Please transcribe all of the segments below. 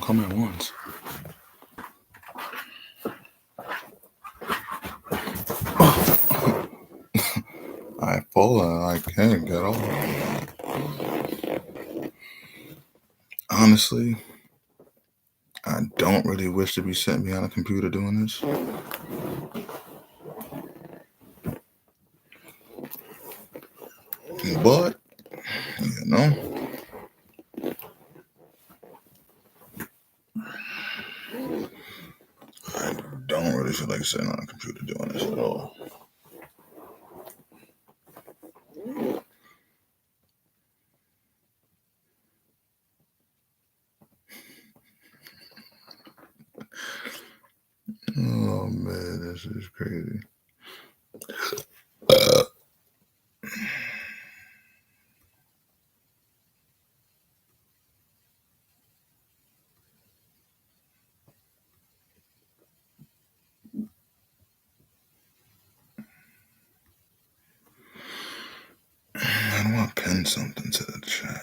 come at once. I fall and I can't get off. Honestly, I don't really wish to be sitting behind a computer doing this. But, you know, I don't really feel like sitting on a computer doing this at all. Oh man, this is crazy. I don't want to pin something to the chat.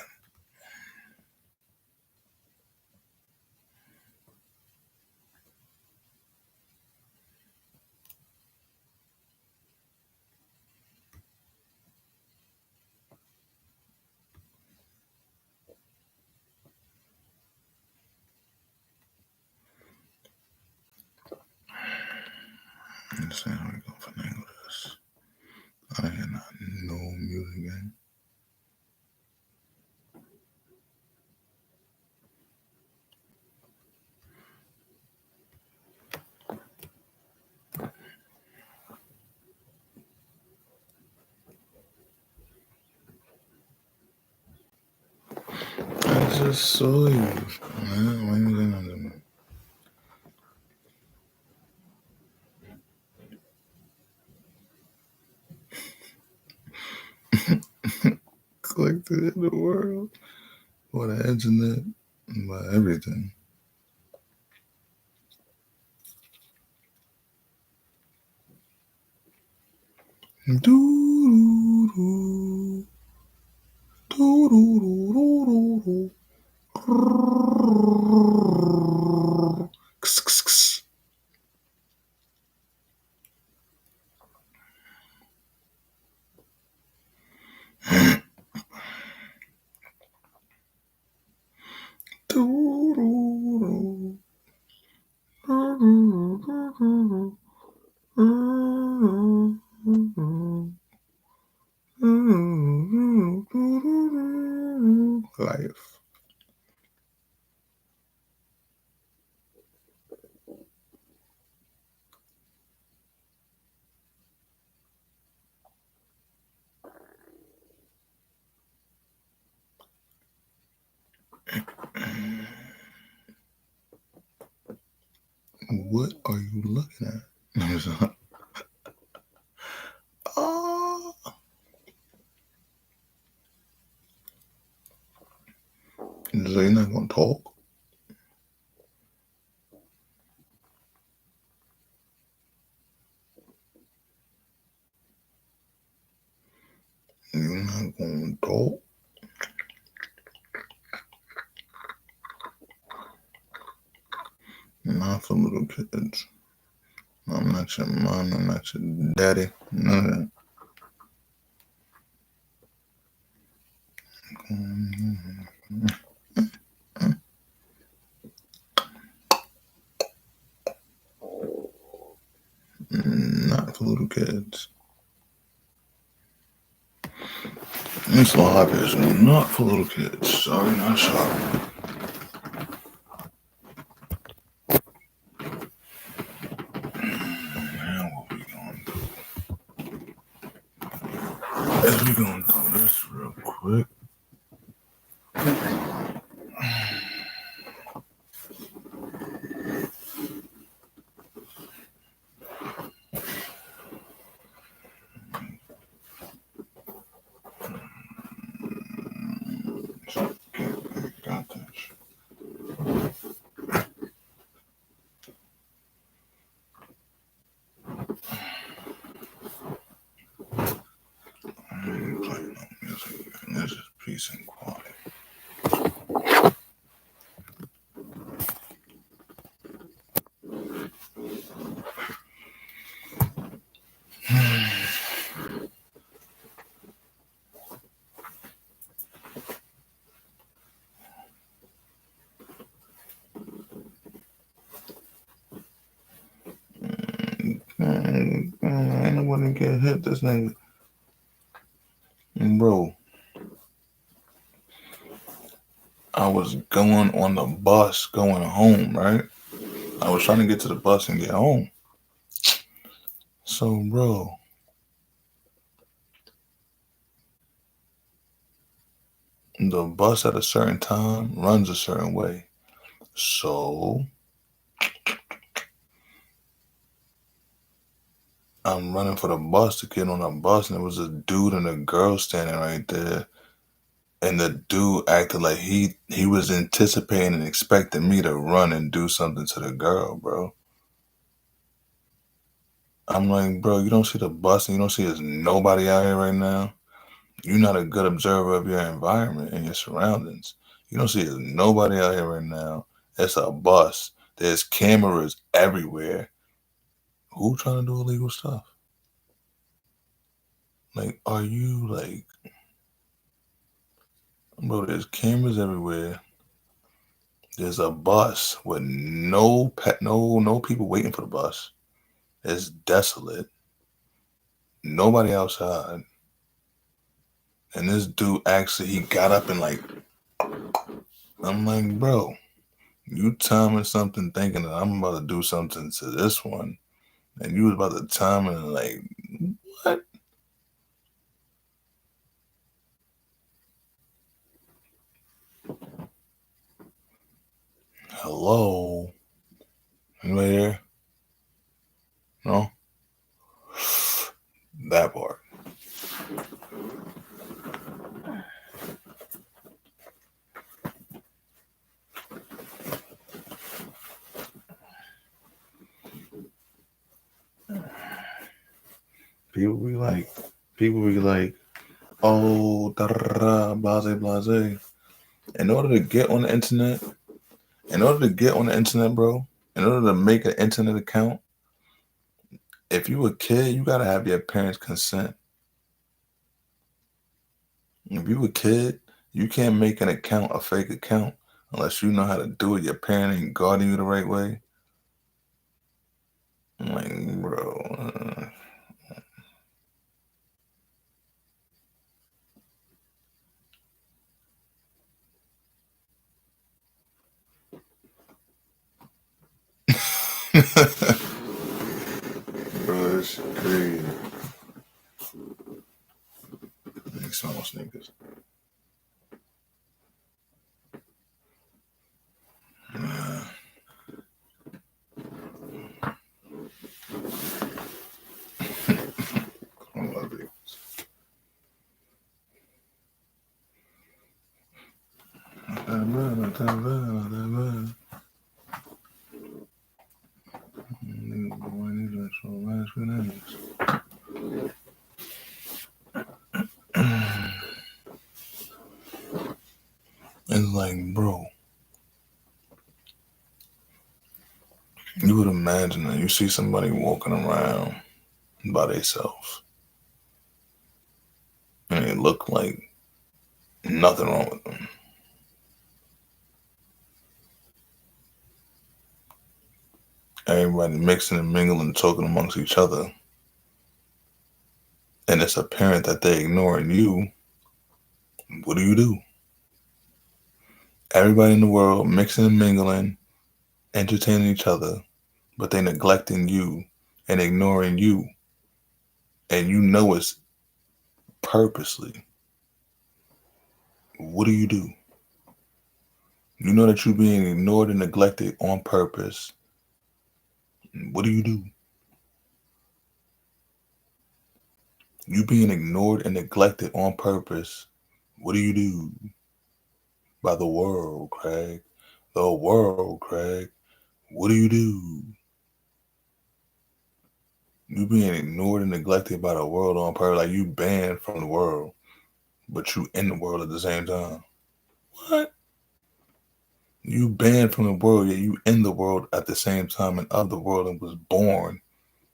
Let's see how we go finagle this. I hear not no music game. I just saw you. Why you doing that to me? Collected in the world. By the internet. By everything. Doo-doo-doo. Doo-doo-doo-doo-doo. Life. What are you looking at? Oh. So you're not gonna talk? You're not gonna talk? Not for little kids. I'm not your mom, I'm not your daddy, none of that. Not for little kids. This live is not for little kids. Sorry, not sorry. Now what we gonna do is we gonna do this real quick. Got this. I ain't playing no music. This is peace and quiet. and get hit. This nigga. And bro, I was going on the bus going home, right? I was trying to get to the bus and get home. So, bro, the bus at a certain time runs a certain way. So, I'm running for the bus to get on the bus, and there was a dude and a girl standing right there. And the dude acted like he was anticipating and expecting me to run and do something to the girl, bro. I'm like, bro, you don't see the bus and you don't see there's nobody out here right now. You're not a good observer of your environment and your surroundings. You don't see there's nobody out here right now. It's a bus. There's cameras everywhere. Who trying to do illegal stuff? Like, are you like, bro? There's cameras everywhere. There's a bus with no people waiting for the bus. It's desolate. Nobody outside. And this dude actually, he got up and like, I'm like, bro, you timing something thinking that I'm about to do something to this one. And you was about to time and like, what? Hello? Anybody there? No? That part. People be like, oh, blase, blase. In order to get on the internet, bro, in order to make an internet account, if you a kid, you gotta have your parents' consent. If you a kid, you can't make an account, a fake account, unless you know how to do it. Your parent ain't guarding you the right way. I'm like, bro. Bro, that's crazy. Make small sneakers. Nah. I love it. Not that bad. It's like, bro, you would imagine that you see somebody walking around by themselves and it look like nothing wrong with them. Everybody mixing and mingling and talking amongst each other. And it's apparent that they're ignoring you. What do you do? Everybody in the world mixing and mingling, entertaining each other, but they neglecting you and ignoring you. And you know it's purposely. What do? You know that you're being ignored and neglected on purpose. What do? You being ignored and neglected on purpose. What do you do? By the world, Craig. The world, Craig. What do? You being ignored and neglected by the world on purpose. Like you banned from the world, but you in the world at the same time. What? You banned from the world, yet you in the world at the same time and of the world and was born.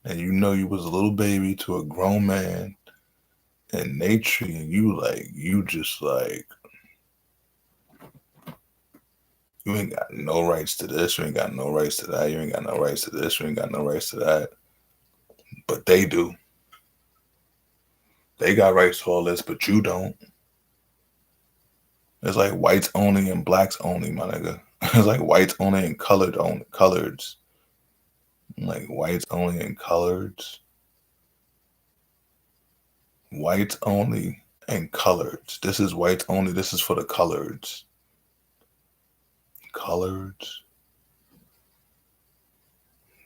And you know you was a little baby to a grown man and they treating you like you just like you ain't got no rights to this, you ain't got no rights to that, you ain't got no rights to this, you ain't got no rights to that. But they do. They got rights to all this, but you don't. It's like whites only and blacks only, my nigga. It's like whites only and coloreds. Like whites only and coloreds. Whites only and coloreds. This is whites only. This is for the coloreds. Coloreds.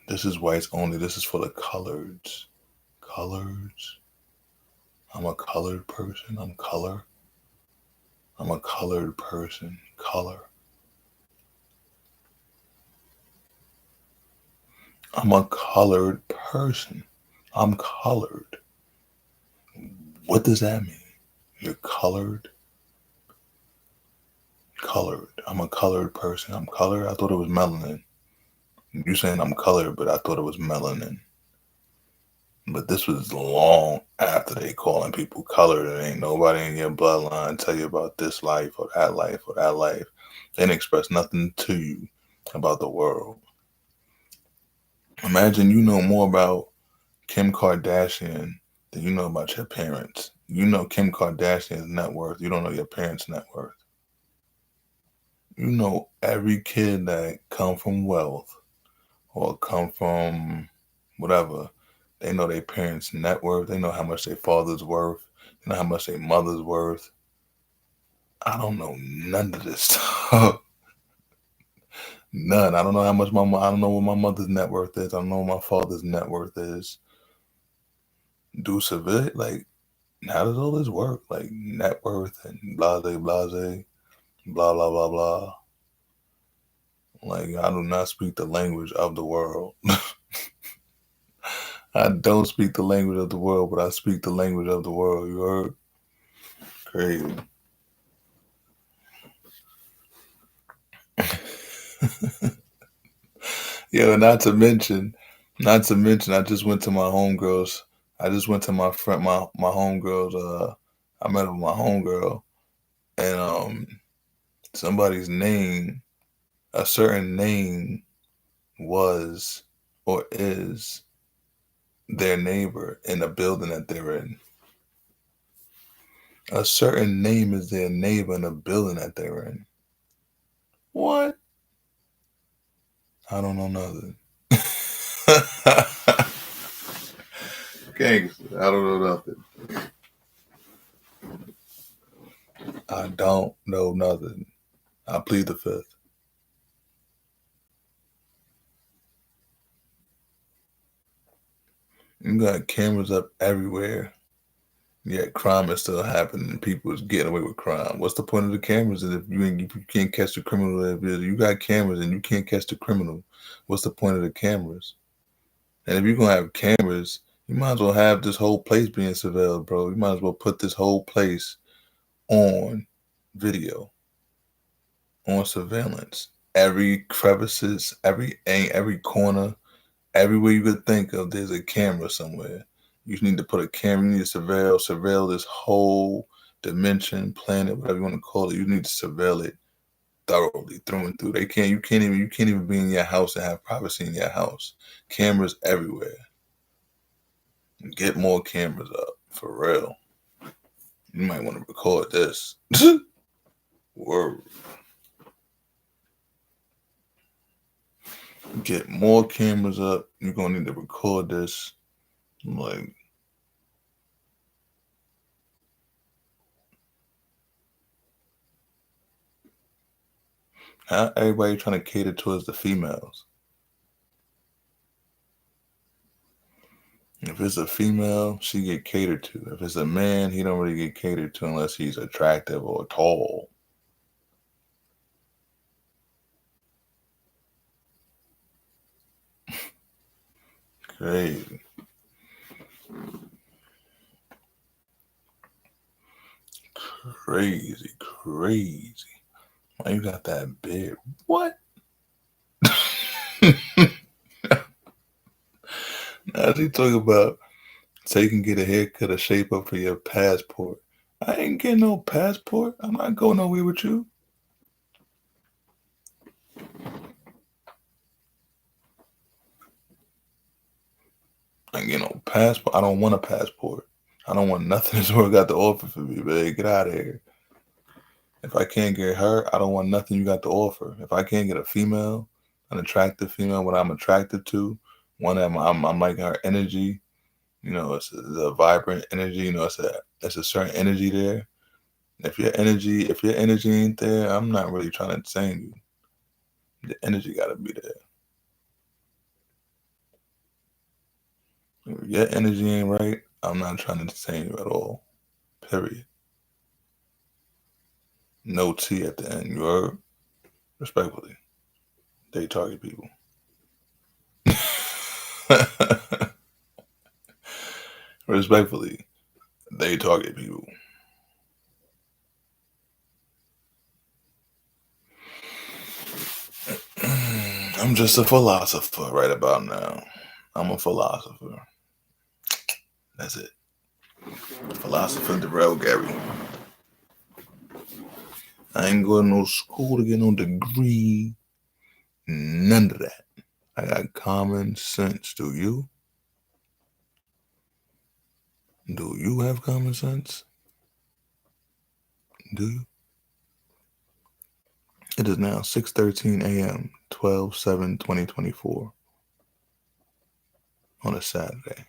This is whites only. This is for the coloreds. Coloreds. I'm a colored person. I'm color. I'm a colored person. Color. I'm a colored person. I'm colored. What does that mean? You're colored? Colored. I'm a colored person. I'm colored? I thought it was melanin. You saying I'm colored, but I thought it was melanin. But this was long after they calling people colored. And ain't nobody in your bloodline tell you about this life or that life or that life. They didn't express nothing to you about the world. Imagine you know more about Kim Kardashian than you know about your parents. You know Kim Kardashian's net worth. You don't know your parents' net worth. You know every kid that come from wealth or come from whatever. They know their parents' net worth. They know how much their father's worth. They know how much their mother's worth. I don't know none of this stuff. None. I don't know how much I don't know what my mother's net worth is. I don't know what my father's net worth is. Do civil like how does all this work? Like net worth and blase blase, blah blah blah blah. Like I do not speak the language of the world. I don't speak the language of the world, but I speak the language of the world. You heard? Crazy. Yo, not to mention, I just went to my homegirls. I just went to my friend, my homegirls. I met with my homegirl, and somebody's name, a certain name, was or is their neighbor in the building that they're in. A certain name is their neighbor in the building that they're in. What? I don't know nothing. Gangster. I don't know nothing. I don't know nothing. I plead the fifth. You got cameras up everywhere. Yet crime is still happening and people is getting away with crime. What's the point of the cameras if you can't catch the criminal? If you got cameras and you can't catch the criminal, what's the point of the cameras? And if you're gonna have cameras, you might as well have this whole place being surveilled, bro. You might as well put this whole place on video, on surveillance. Every crevices, every corner, everywhere you could think of, there's a camera somewhere. You need to put a camera. You need to surveil this whole dimension, planet, whatever you want to call it. You need to surveil it thoroughly, through and through. You can't even be in your house and have privacy in your house. Cameras everywhere. Get more cameras up for real. You might want to record this. Word. Get more cameras up. You're gonna need to record this. Like, how everybody trying to cater towards the females? If it's a female, she get catered to. If it's a man, he don't really get catered to unless he's attractive or tall. Crazy. Crazy. Crazy. Why you got that beard? What? Now she talking about so you can get a haircut or shape up for your passport. I ain't getting no passport. I'm not going nowhere with you. I ain't getting no passport. I don't want a passport. I don't want nothing this world got to offer for me, man. Get out of here. If I can't get her, I don't want nothing you got to offer. If I can't get a female, an attractive female, what I'm attracted to, one that I'm liking her energy. You know, it's a vibrant energy. You know, it's a certain energy there. If your energy ain't there, I'm not really trying to entertain you. The energy got to be there. If your energy ain't right, I'm not trying to entertain you at all. Period. No T at the end. You heard? Respectfully, they target people. Respectfully, they target people. I'm just a philosopher right about now. I'm a philosopher. That's it. Philosopher Derell Gary. I ain't going to no school to get no degree. None of that. I got common sense. Do you? Do you have common sense? Do you? It is now 6:13 a.m. 12/7/2024 on a Saturday.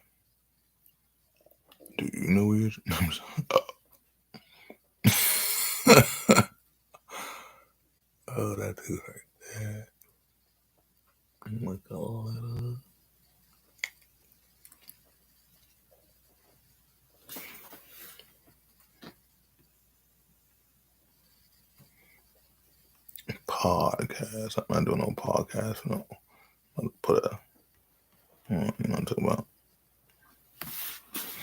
Do you know where you're? Oh, that dude right there. Oh my God. Podcast. I'm not doing no podcast. No. I'm gonna put a. You know what I'm talking about?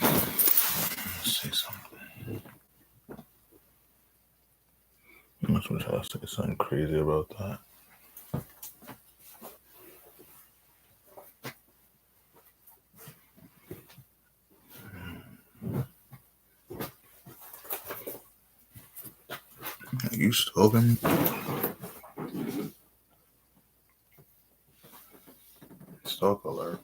Let's see something. I'm just gonna try to say something crazy about that. Are you stalking me? Stalk alert.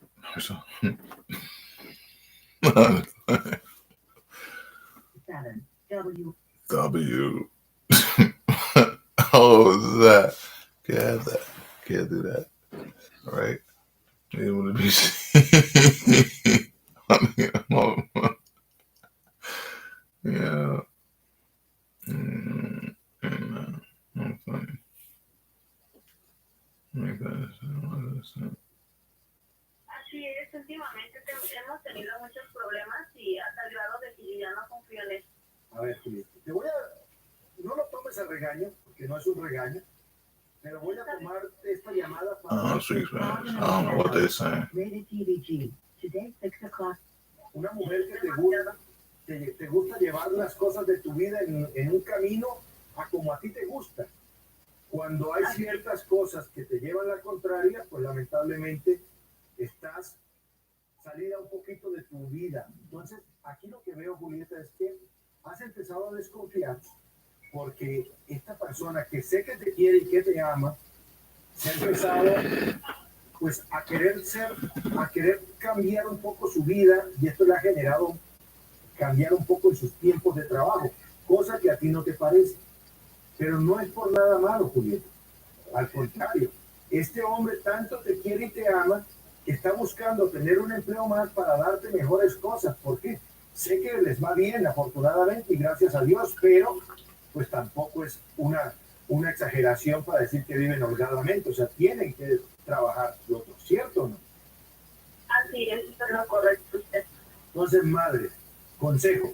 W. Oh, that. Can't have that. Can't do that. All right. You want to be. I mean, yeah. I'm funny. Así es, últimamente hemos tenido muchos problemas y hasta el grado de que yo ya no confío en él. A ver, Julieta, no lo tomes a regaño, porque no es un regaño, pero voy a tomar esta llamada para... I don't know what they're saying. Una mujer que te gusta llevar las cosas de tu vida en un camino a como a ti te gusta. Cuando hay ciertas cosas que te llevan la contraria, pues lamentablemente estás salida un poquito de tu vida. Entonces, aquí lo que veo, Julieta, es que has empezado a desconfiar porque esta persona que sé que te quiere y que te ama, se ha empezado pues a querer cambiar un poco su vida, y esto le ha generado cambiar un poco en sus tiempos de trabajo, cosa que a ti no te parece. Pero no es por nada malo, Julieta. Al contrario, este hombre tanto te quiere y te ama que está buscando tener un empleo más para darte mejores cosas. ¿Por qué? Sé que les va bien, afortunadamente, y gracias a Dios, pero pues tampoco es una exageración para decir que viven holgadamente. O sea, tienen que trabajar lo otro, ¿cierto o no? Así es, eso es lo correcto usted. Entonces, madre, consejo,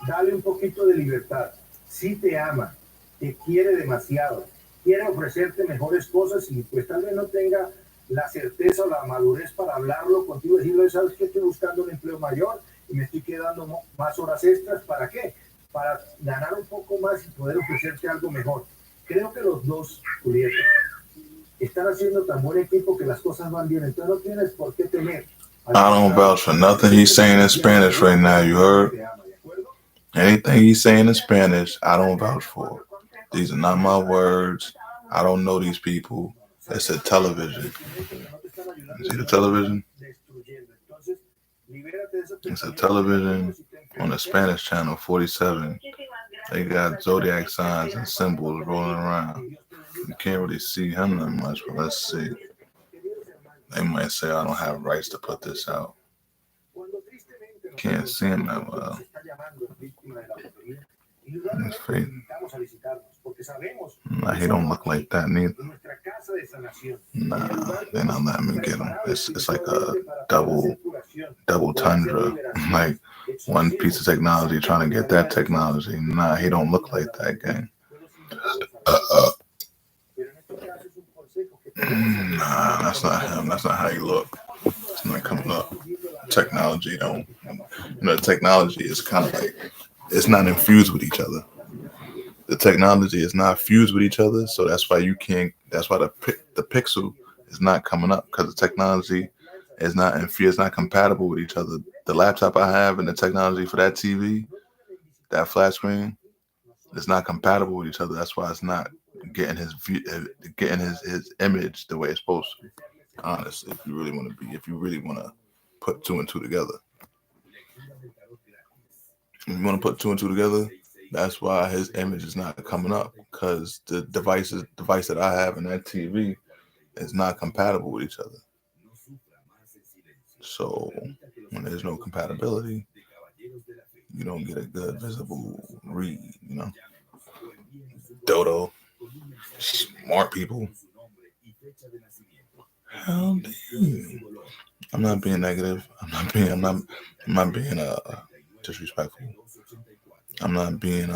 dale un poquito de libertad. Si te ama, te quiere demasiado, quiere ofrecerte mejores cosas y pues tal vez no tenga la certeza o la madurez para hablarlo contigo y decirle, ¿sabes qué? Estoy buscando un empleo mayor y me estoy quedando más horas extras. ¿Para qué? Para ganar un poco más y poder ofrecerte algo mejor. Creo que los dos, Julieta, están haciendo tan buen equipo que las cosas van bien. Entonces no tienes por qué temer. I don't vouch for nothing he's saying in Spanish right now, you heard? Anything he's saying in Spanish, I don't vouch for. These are not my words. I don't know these people. It's a television. You see the television? It's a television. On the Spanish channel, 47, they got zodiac signs and symbols rolling around. You can't really see him that much, but let's see. They might say I don't have rights to put this out. Can't see him that well. That's fake. Nah, he don't look like that neither. Nah, they're not letting me get him. It's like a double tundra. Like one piece of technology trying to get that technology. Nah, he don't look like that, gang. Nah, that's not him. That's not how he look. It's not coming up. Technology don't. Technology is kind of like it's not infused with each other. The technology is not fused with each other, so that's why you can't. That's why the pixel is not coming up because the technology is not infused, not compatible with each other. The laptop I have and the technology for that TV, that flat screen, is not compatible with each other. That's why it's not getting his image the way it's supposed to. Honestly, if you really want to put two and two together, if you want to put two and two together, that's why his image is not coming up because the device that I have in that TV is not compatible with each other. So when there's no compatibility, you don't get a good visible read. Dodo, smart people. How do you? I'm not being negative. I'm not being disrespectful. I'm not being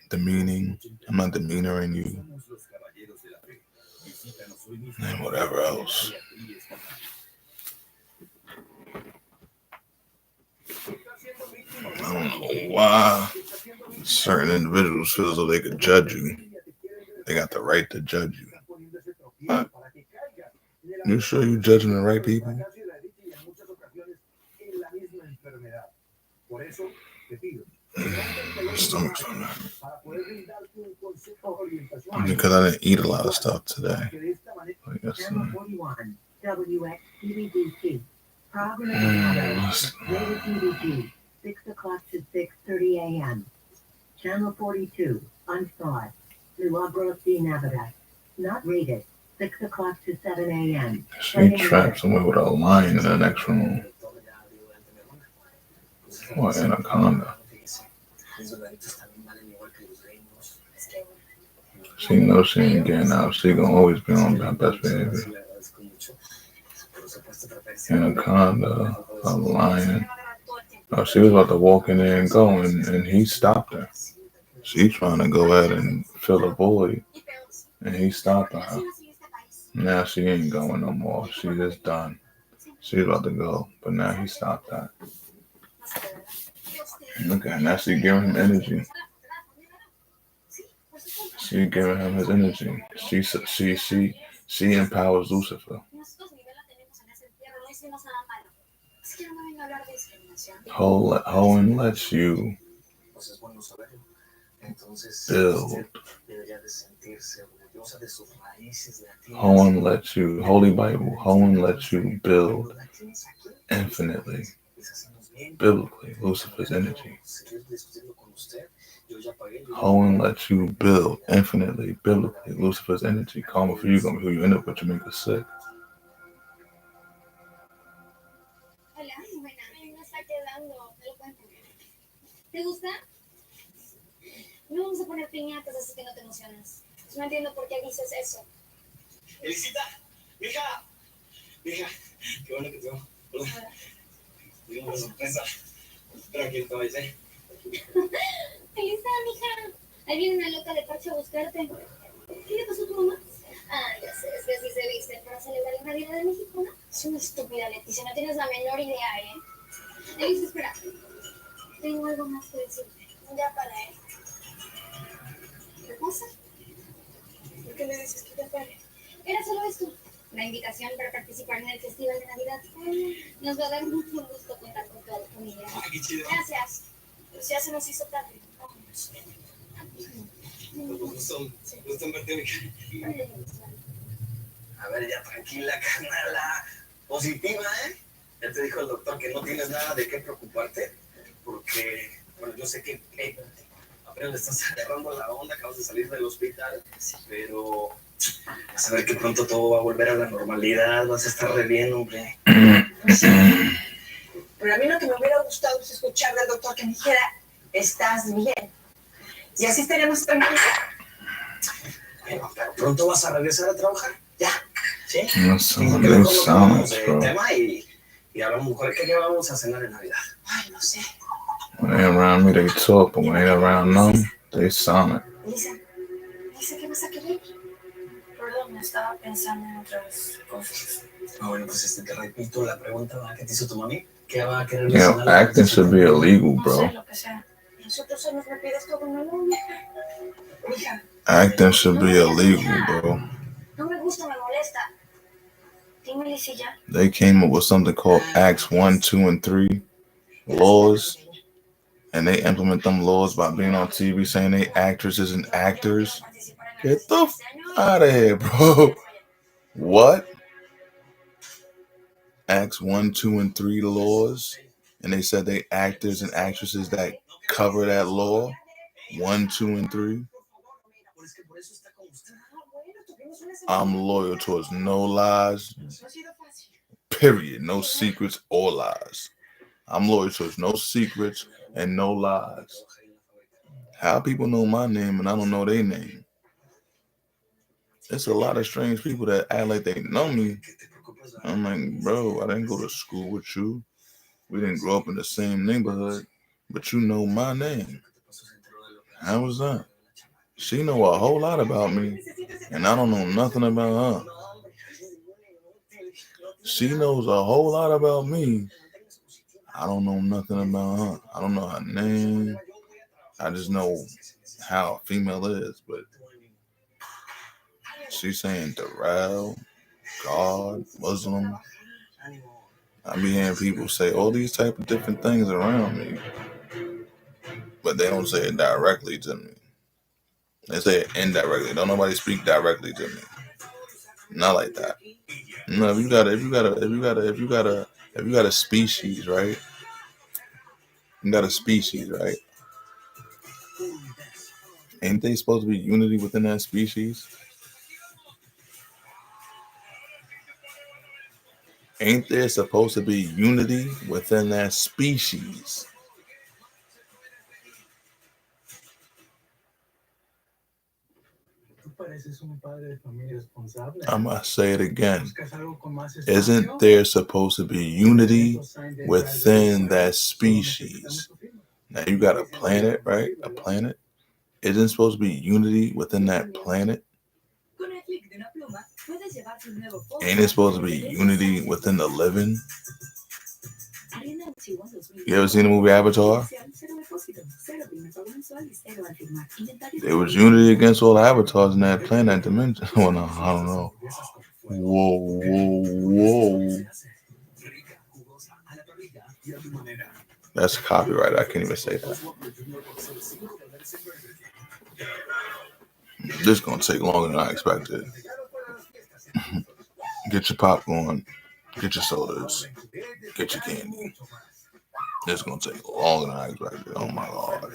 demeaning. I'm not demeanoring you. And whatever else. I don't know why certain individuals feel as though they could judge you. They got the right to judge you. What? You sure you judging the right people? My stomach's on that. Because I didn't eat a lot of stuff today. I guess. Rated PBG, 6 o'clock to 6:30 a.m. Channel 42, unthawed. Milagros de Navidad. Not rated, 6 o'clock to 7 a.m. She trapped somewhere with a lion in the next room. Or anaconda. She knows she ain't getting out. She gonna always be on her best behavior. Anaconda, a lion. Oh, she was about to walk in there and go, and he stopped her. She trying to go ahead and fill the void, and he stopped her. Now she ain't going no more. She just done. She's about to go, but now he stopped that. Okay, now she giving him energy. She giving him his energy. She empowers Lucifer. Hohen lets you build. Hohen lets you, Holy Bible, Hohen lets you build infinitely, biblically, Lucifer's energy. Hohen lets you build infinitely, biblically, Lucifer's energy. Karma for you, gonna be who you end up with, Jamaica sick. ¿Te gusta? No vamos a poner piñatas así que no te emociones. No entiendo por qué dices eso. Elisita, mija, qué bueno que te veo. Tengo una sorpresa. Espero que te vayas, Elisa, mija, ahí viene una loca de parche a buscarte. ¿Qué le pasó a tu mamá? Ah, ya sé, es que así se viste para celebrar la Navidad de México, ¿no? Es una estúpida, Leticia, no tienes la menor idea, ¿eh? Elisa, espera. Tengo algo más que decirte. Ya para él. ¿Qué pasa? ¿Por qué le dices que te pare? Era solo esto. La invitación para participar en el Festival de Navidad. Nos va a dar mucho gusto contar con toda la familia. Qué chido. Gracias. Pues ya se nos hizo tarde. Gusto en verte, mija. A ver, ya tranquila, canala. Positiva, ¿eh? Ya te dijo el doctor que no tienes nada de qué preocuparte, porque, bueno, yo sé que apenas le estás agarrando la onda, acabas de salir del hospital, pero vas a ver que pronto todo va a volver a la normalidad, vas a estar re bien, hombre. Pero a mí lo que me hubiera gustado es escuchar del doctor que me dijera, estás bien. Y así estaríamos tranquilos. Bueno, pero pronto vas a regresar a trabajar, ya, ¿sí? Some Porque new mejor nos cambiamos sounds, de bro. tema y hablamos mejor. ¿Qué vamos a cenar en Navidad? Ay, no sé. When they around me, they talk, but when they around them, they silent. Elisa, ¿qué vas a querer? Perdón, estaba pensando en otras cosas. Ah, bueno, pues te repito la pregunta que te hizo tu mami. ¿Qué va a querer You know, cenar? acting should be illegal, No sé, bro. lo que sea. Nosotros solo me pides todo en la luna. Mija, Acting should be illegal, bro. No me gusta, me molesta. Dímele si ya. They came up with something called Acts 1, 2, and 3 laws, and they implement them laws by being on TV saying they actresses and actors. Get the f out of here, bro. What? Acts 1, 2, and 3 laws, and they said they actors and actresses that cover that law. 1, 2, and 3. I'm loyal towards no lies, period. No secrets or lies. I'm loyal towards no secrets and no lies. How people know my name and I don't know their name? It's a lot of strange people that act like they know me. I'm like, bro, I didn't go to school with you. We didn't grow up in the same neighborhood, but you know my name. How was that? She know a whole lot about me, and I don't know nothing about her. She knows a whole lot about me. I don't know nothing about her. I don't know her name. I just know how a female is, but she's saying Derell, God, Muslim. I be hearing people say all these type of different things around me, but they don't say it directly to me. They say it indirectly. Don't nobody speak directly to me. Not like that. No, if you got a species, right? You got a species, right? Ain't they supposed to be unity within that species? Ain't there supposed to be unity within that species? I must say it again. Isn't there supposed to be unity within that species? Now you got a planet, right? A planet. Isn't supposed to be unity within that planet? Ain't it supposed to be unity within the living? You ever seen the movie Avatar? There was unity against all the avatars in that planet dimension. Well, no, I don't know. Whoa. That's copyright. I can't even say that. This is going to take longer than I expected. Get your popcorn. Get your sodas. Get your candy. This is going to take longer than I expected. Oh, my God.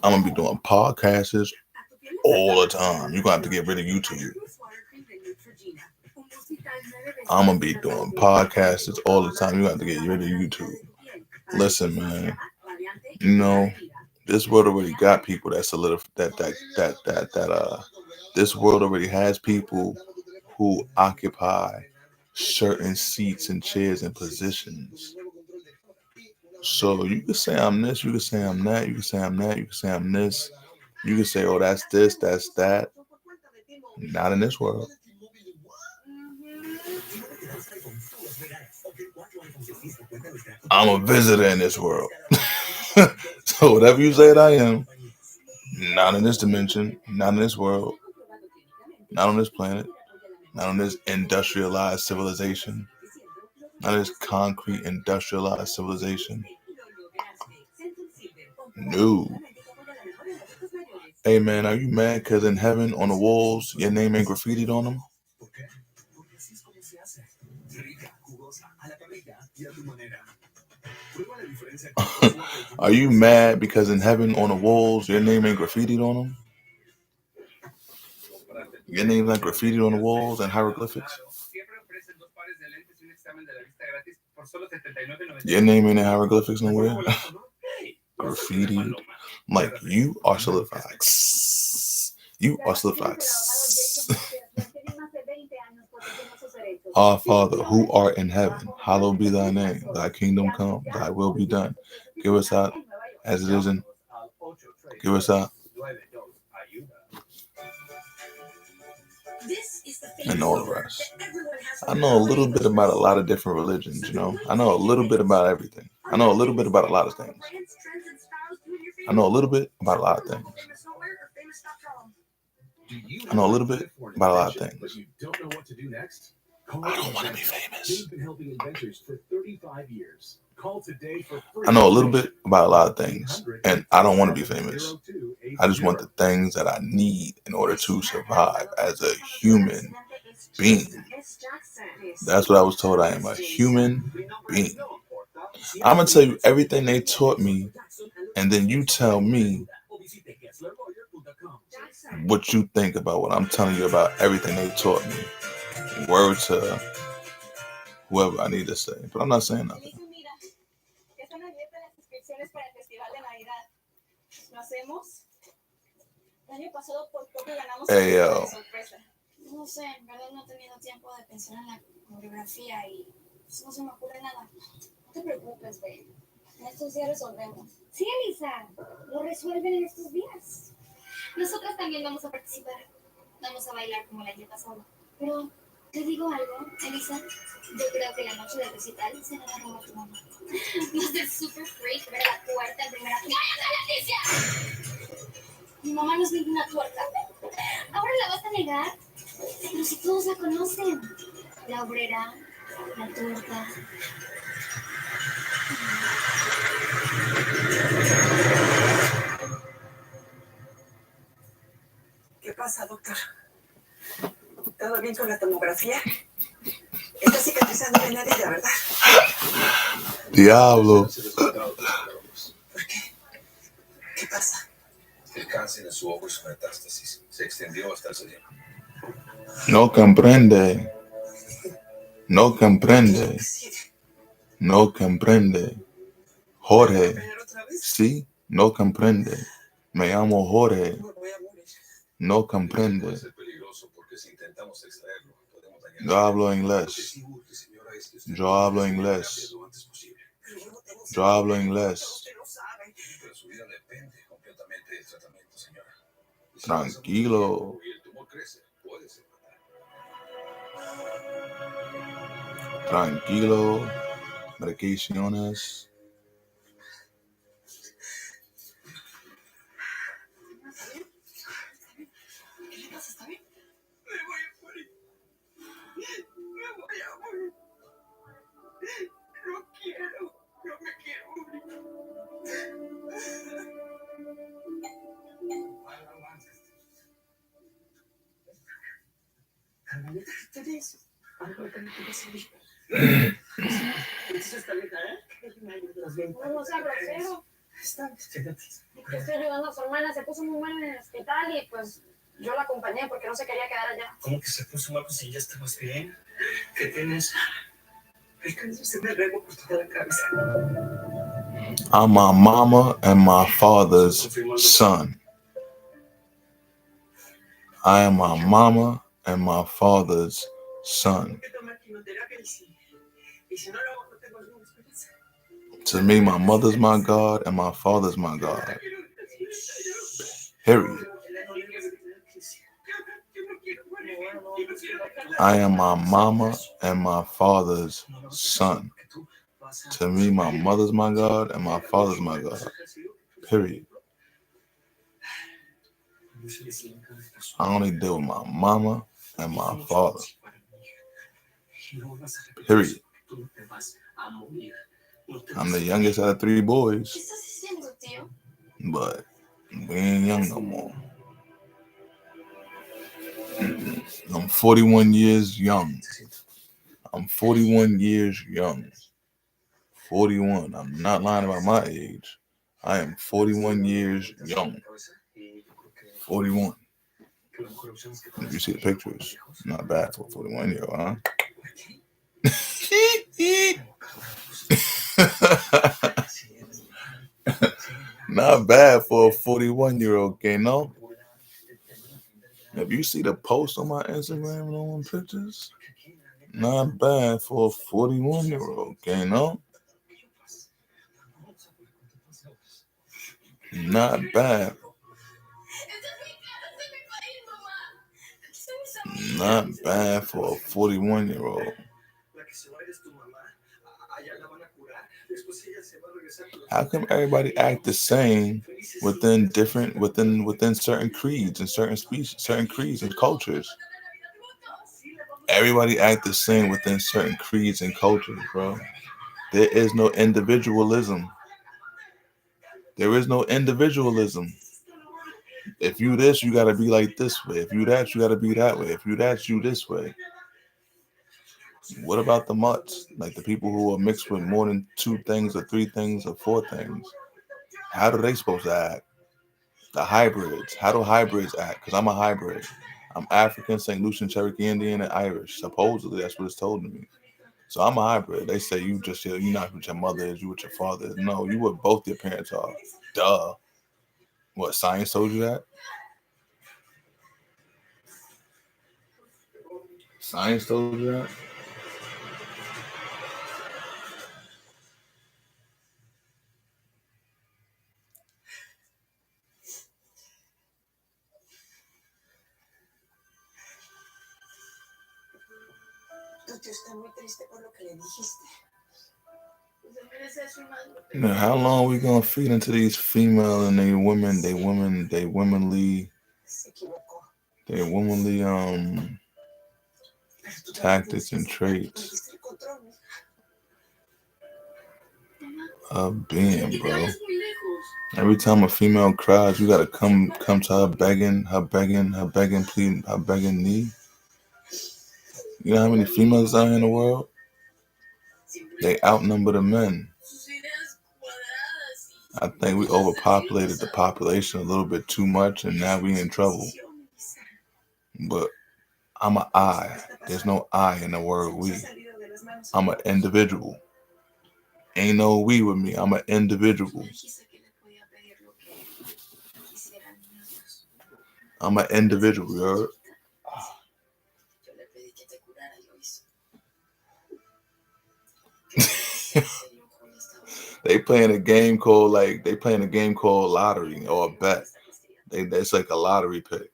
I'm going to be doing podcasts all the time. You're going to have to get rid of YouTube. I'm going to be doing podcasts all the time. You have to get rid of YouTube. Listen, man. You know, this world already got people that this world already has people who occupy certain seats and chairs and positions. So you can say I'm this, you can say I'm that, you can say I'm that, you can say I'm this, you can say, oh, that's this, that's that. Not in this world. I'm a visitor in this world. So whatever you say that I am, not in this dimension, not in this world, not on this planet, not on this industrialized civilization, not this concrete industrialized civilization. No. Hey man, are you mad because in heaven on the walls your name ain't graffitied on them? Are you mad because in heaven on the walls your name ain't graffitied on them? Your name's not graffitied on the walls and hieroglyphics? Your name ain't in hieroglyphics nowhere? Graffiti. Like, you are solidified. You are solidified. Our Father, who art in heaven, hallowed be thy name. Thy kingdom come, thy will be done. Give us out as it is in. Give us out. And all the rest. I know a little bit about a lot of different religions, you know. I know a little bit about everything. I know a little bit about a lot of things. I know a little bit about a lot of things. I know a little bit about a lot of things. But you don't know what to do next? I don't want to be famous. We've been helping inventors for 35 years. Call today for free. I know a little bit about a lot of things, and I don't want to be famous. I just want the things that I need in order to survive as a human being. That's what I was told. I am a human being. I'm going to tell you everything they taught me, and then you tell me what you think about what I'm telling you about everything they taught me. Word to whoever I need to say. But I'm not saying nothing. Hey, yo. No sé, en verdad no he tenido tiempo de pensar en la coreografía y no se me ocurre nada. No te preocupes, babe. En estos días resolvemos. Sí, Elisa, lo resuelven en estos días. Nosotras también vamos a participar. Vamos a bailar como el año pasado. Pero, te digo algo, Elisa. Yo creo que la noche del recital se la va a robar tu mamá. Va a ser super freak ver a la tuerta en primera. ¡Cállate, Leticia! Mi mamá no es ninguna tuerta. ¿Ahora la vas a negar? Pero si todos la conocen. La obrera, la tuerta. ¿Qué pasa, doctor? ¿Todo bien con la tomografía? Está cicatrizando bien la herida, ¿verdad? Diablo. ¿Por qué? ¿Qué pasa? El cáncer en su ojo y su metástasis se extendió hasta el cerebro. No comprende. No comprende. No comprende. Jorge. Sí, no comprende. Me llamo Jorge. No comprende. Yo hablo inglés. Yo hablo inglés. Yo hablo inglés. Tranquilo. Tranquilo. Medicaciones. ¿Qué le pasa? ¿Está bien? Me voy a morir. Me voy a morir. No quiero. No me quiero morir. Carmelita, ¿qué te dice? Algo que no te salir. ¿Eso está bien, No sea grosero. Está bien. Yo estoy ayudando a su hermana, se puso muy mal en el hospital y pues yo la acompañé porque no se quería quedar allá. ¿Cómo que se puso mal si ya estabas bien? ¿Qué tienes? El cáncer se me regó por toda la cabeza. I'm my mama and my father's son. I am my mama and my father's son. To me, my mother's my God and my father's my God. Period. I am my mama and my father's son. To me, my mother's my God and my father's my God. Period. I only deal with my mama and my father. Period. I'm the youngest out of 3 boys. But we ain't young no more. I'm 41 years young. I'm 41 years young. 41. I'm not lying about my age. I am 41 years young. 41. If you see the pictures, not bad for a 41-year-old, huh? Not bad for a 41-year-old, okay, no? If you see the post on my Instagram and on pictures, not bad for a 41-year-old, okay, no? Not bad. Not bad for a 41-year-old. How come everybody act the same within certain creeds and certain species, certain creeds and cultures? Everybody act the same within certain creeds and cultures, bro. There is no individualism. There is no individualism. If you this, you gotta be like this way. If you that, you gotta be that way. If you that, you this way. What about the mutts? Like the people who are mixed with more than 2 things or 3 things or 4 things. How do they supposed to act? The hybrids. How do hybrids act? Because I'm a hybrid. I'm African, St. Lucian, Cherokee Indian, and Irish. Supposedly, that's what it's told to me. So I'm a hybrid. They say you're not what your mother is, you what your father is. No, you what both your parents are. Duh. What, science told you that? Science told you that? Tutu está muy triste por lo que le dijiste. Now, how long we gonna feed into these female and they womanly tactics and traits of being, bro? Every time a female cries, you gotta come to her begging, pleading, her begging knee. You know how many females are in the world? They outnumber the men. I think we overpopulated the population a little bit too much, and now we in trouble. But I'm an I. There's no I in the word we. I'm an individual. Ain't no we with me. I'm an individual. I'm an individual, you heard? They playing a game called lottery or a bet. It's like a lottery pick.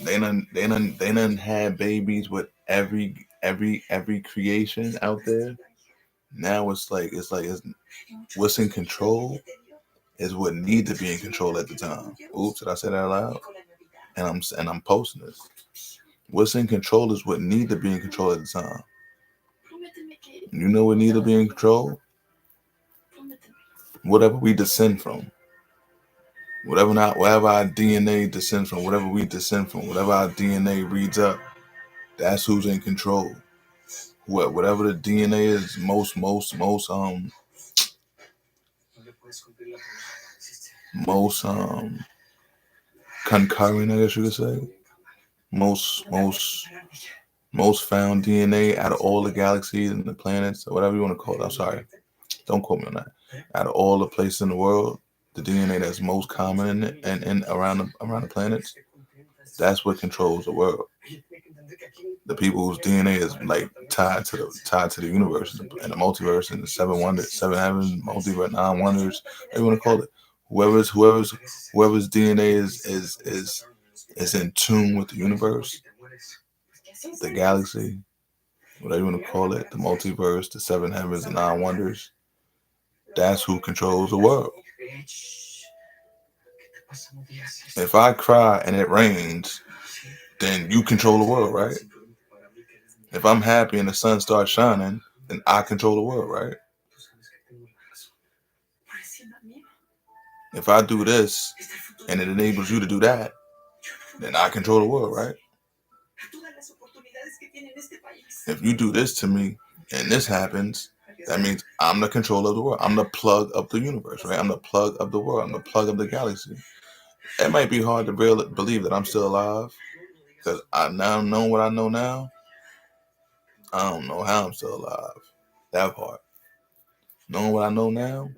They done had babies with every creation out there. Now it's what's in control is what need to be in control at the time. Oops, did I say that out loud? And I'm posting this. What's in control is what need to be in control at the time. You know what need to be in control? Whatever we descend from. Whatever our DNA descends from, whatever we descend from, whatever our DNA reads up, that's who's in control. Whatever the DNA is most concurrent, I guess you could say. Most found DNA out of all the galaxies and the planets, or whatever you want to call it. I'm sorry. Don't quote me on that. Out of all the places in the world, the DNA that's most common in around the planets, that's what controls the world. The people whose DNA is like tied to the universe and the multiverse and the 7 wonders, 7 heavens, multiverse, 9 wonders, whatever you want to call it. Whoever's DNA is in tune with the universe, the galaxy, whatever you want to call it, the multiverse, the 7 heavens, and 9 wonders. That's who controls the world. If I cry and it rains, then you control the world, right? If I'm happy and the sun starts shining, then I control the world, right? If I do this and it enables you to do that, then I control the world, right? If you do this to me and this happens, That means I'm the controller of the world. I'm the plug of the universe, right? I'm the plug of the world. I'm the plug of the galaxy. It might be hard to believe that I'm still alive because I now know what I know now. I don't know how I'm still alive. That part. Knowing what I know now,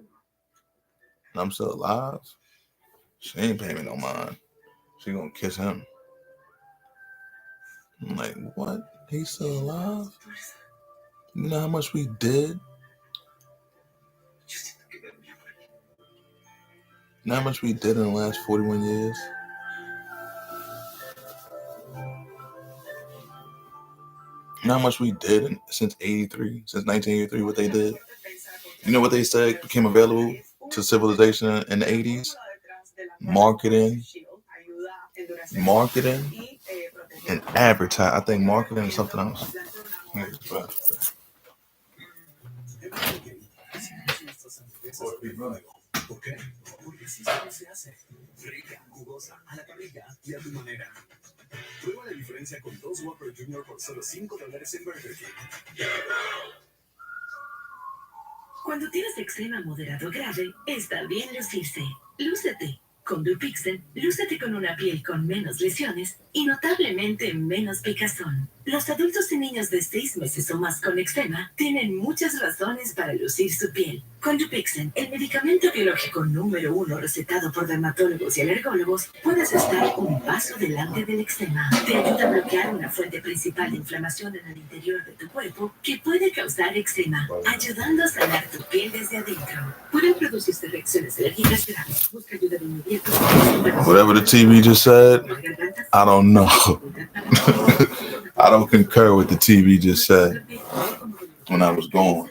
and I'm still alive, she ain't paying me no mind. She gonna kiss him. I'm like, what? He's still alive? You know how much we did? You know how much we did in the last 41 years? You know how much we did since 83, since 1983, what they did? You know what they said became available to civilization in the 80s? Marketing, and advertising. I think marketing and something else. ¿Por qué? Porque así es como se hace. Rica, jugosa, a la parrilla y a tu manera. Prueba la diferencia con 2 Whopper Jr. por solo $5 en Burger King. Cuando tienes eczema moderado grave, está bien lucirse. Lúcete. Con Dupixent, lúcete con una piel con menos lesiones y notablemente menos picazón. Los adultos y niños de 6 meses o más con eczema tienen muchas razones para lucir su piel. Con Dupixent, el medicamento biológico número 1 recetado por dermatólogos y alergólogos, puedes estar un paso delante del eczema. Te ayuda a bloquear una fuente principal de inflamación en el interior de tu cuerpo que puede causar eczema, ayudando a sanar tu piel desde adentro. Pueden producirse reacciones alérgicas graves. Busca ayuda de inmediato. Whatever the TV just said, I don't know. I don't concur with the TV just said when I was going.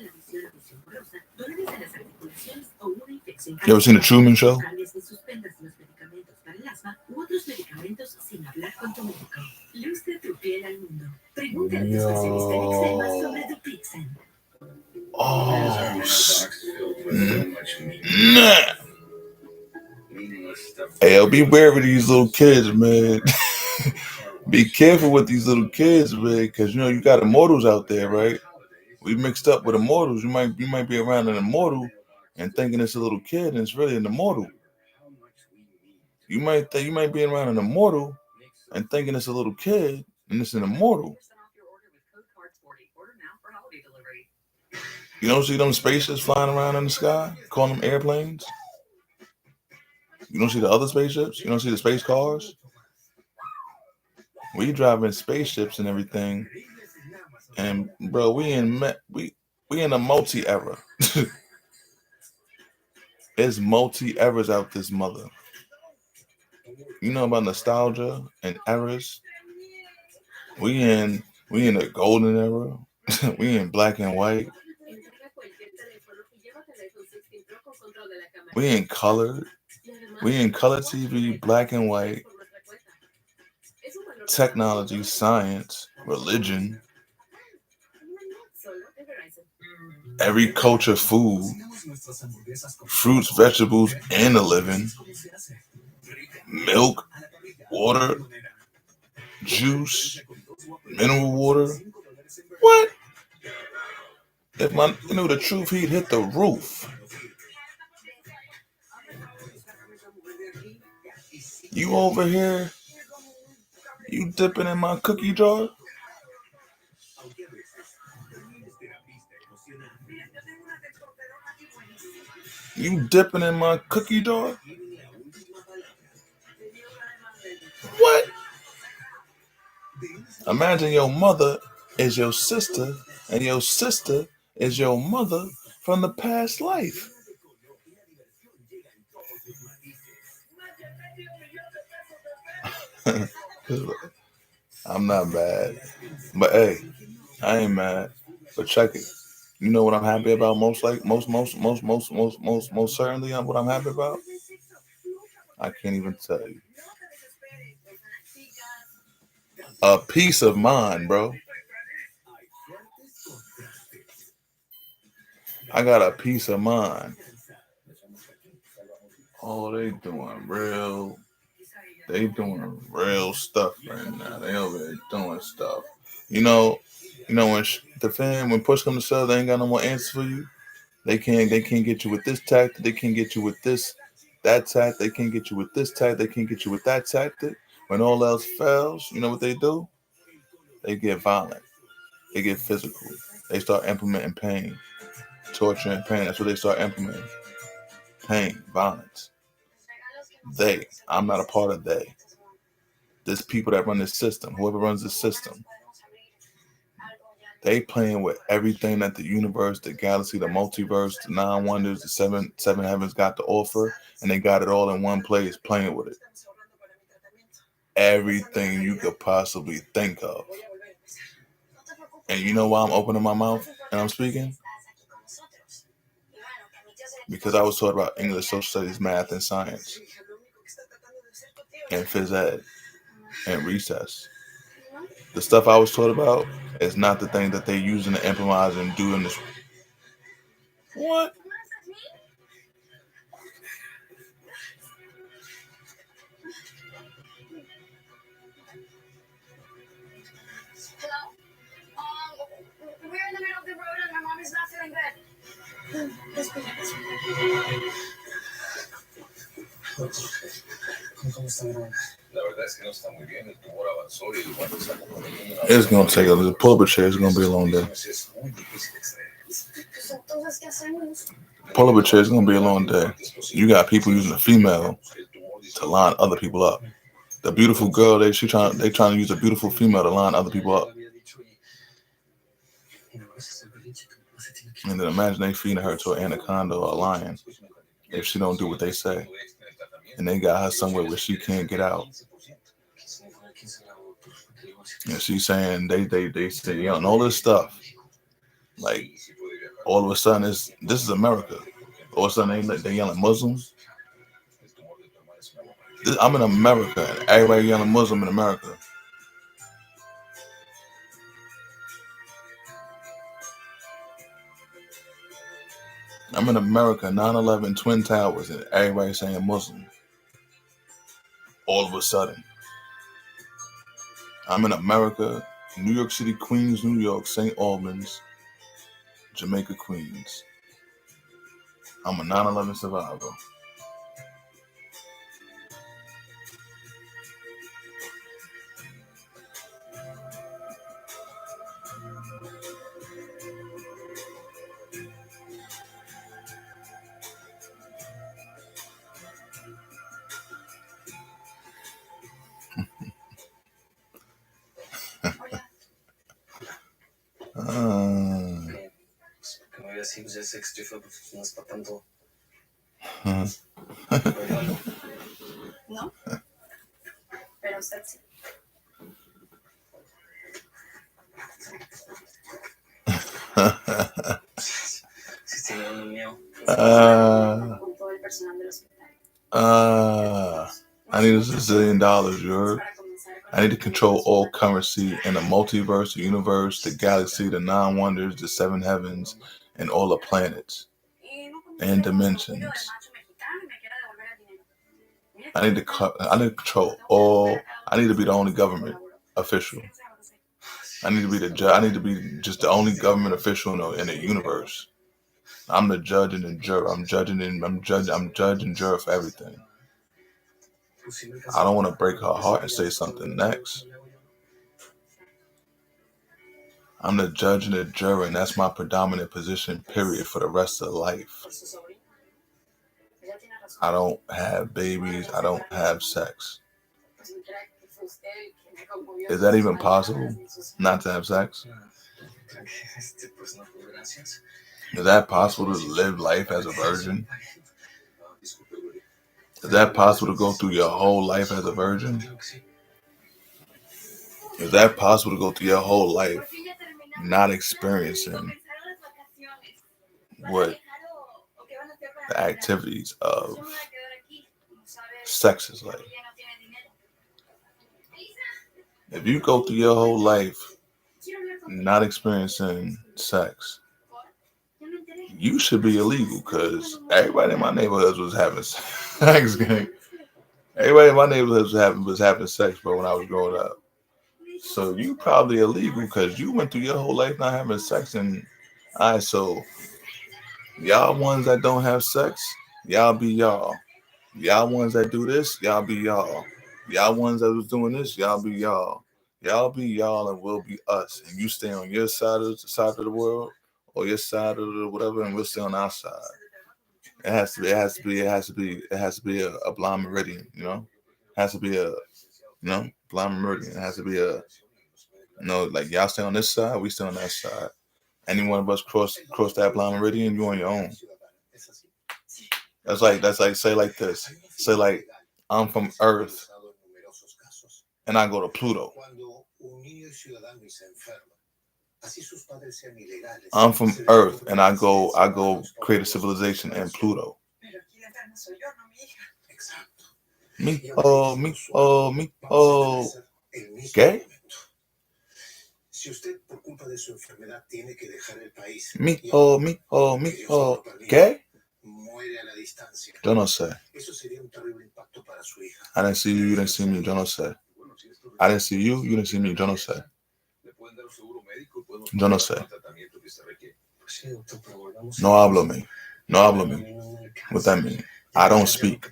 You ever seen the Truman Show? Oh, nah. Hey, yo, be wary of these little kids, man. Be careful with these little kids, man, because you know you got immortals out there, right? We mixed up with immortals. You might be around an immortal and thinking it's a little kid, and it's really an immortal. You might be around an immortal and thinking it's a little kid, and it's an immortal. You don't see them spaceships flying around in the sky, calling them airplanes. You don't see the other spaceships. You don't see the space cars. We driving spaceships and everything, and bro, we in a multi era. It's multi eras out this mother. You know about nostalgia and eras. We in the golden era. We in black and white. We in color. We in color TV, black and white. Technology, science, religion. Every culture, food, fruits, vegetables, and the living. Milk, water, juice, mineral water. What? If the truth, he'd hit the roof. You over here, you dipping in my cookie jar? You dipping in my cookie jar? What? Imagine your mother is your sister, and your sister is your mother from the past life. I'm not mad, but hey, I ain't mad. But check it. You know what I'm happy about most certainly. What I'm happy about? I can't even tell you. A peace of mind, bro. I got a peace of mind. Oh, they doing real stuff right now. They over there doing stuff. You know You know, when push comes to shove, they ain't got no more answers for you. They can't get you with this tactic. They can't get you with that tactic. They can't get you with this tactic. They can't get you with that tactic. When all else fails, you know what they do? They get violent. They get physical. They start implementing pain, torture and pain. That's what they start implementing. Pain, violence. They. I'm not a part of they. There's people that run this system. Whoever runs this system, they playing with everything that the universe, the galaxy, the multiverse, the nine wonders, the seven heavens got to offer, and they got it all in one place, playing with it. Everything you could possibly think of. And you know why I'm opening my mouth and I'm speaking? Because I was taught about English, social studies, math, and science, and phys ed, and recess. The stuff I was taught about is not the thing that they using to improvise and do in this. What? Hello? We're in the middle of the road and my mom is not feeling good. ¿Cómo está mi hermana? La verdad es que no está muy bien. El tumor avanzó y el guante está comprometiendo una... It's gonna take a pull up a chair. It's gonna be a long day. Es muy difícil extraer. Pues entonces, ¿qué hacemos? Pull up a chair. It's gonna be a long day. You got people using a female to line other people up. The beautiful girl, they trying to use a beautiful female to line other people up. And then imagine they feeding her to an anaconda or a lion if she don't do what they say. And they got her somewhere where she can't get out. And she's saying they say, you know, and all this stuff. Like all of a sudden this is America. All of a sudden they yelling Muslims. I'm in America and everybody yelling Muslim in America. I'm in America, 9/11 Twin Towers, and everybody saying Muslim. All of a sudden. I'm in America, New York City, Queens, New York, St. Albans, Jamaica, Queens. I'm a 9/11 survivor. Que me había sido ya sexto y fue pues no es para tanto. ¿No? Pero usted sí. Sí, tiene uno mío. Con todo el personal del hospital. I need $1 zillion, you heard? I need to control all currency in the multiverse, the universe, the galaxy, the nine wonders, the seven heavens, and all the planets and dimensions. I need to control all. I need to be the only government official. I need to be the judge. I need to be just the only government official in the universe. I'm the judge and the juror. I'm judge and juror for everything. I don't want to break her heart and say something next. I'm the judge and the juror, and that's my predominant position, period, for the rest of life. I don't have babies. I don't have sex. Is that even possible, not to have sex? Is that possible to live life as a virgin? Is that possible to go through your whole life as a virgin? Is that possible to go through your whole life not experiencing what the activities of sex is like? If you go through your whole life not experiencing sex, you should be illegal, because everybody in my neighborhood was having sex. Everybody in my neighborhood was having sex, bro, when I was growing up. So you probably illegal because you went through your whole life not having sex. And all right, so y'all ones that don't have sex, y'all be y'all. Y'all ones that do this, y'all be y'all. Y'all ones that was doing this, y'all be y'all. Y'all be y'all and we'll be us. And you stay on your side of the world or your side of the whatever, and we'll stay on our side. It has to be. It has to be. It has to be. It has to be a blind meridian. You know, it has to be blind meridian. It has to be like y'all stay on this side, we stay on that side. Any one of us cross that blind meridian, you on your own. That's like say like this. Say like I'm from Earth and I go to Pluto. I'm from Earth and I go create a civilization in Pluto. Me, gay? Gay? Yo no sé. I didn't see you, you didn't see me, yo no sé. I didn't see you, you didn't see me, yo no sé. Yo no sé. No hablo me. No hablo me. What that mean? I don't speak.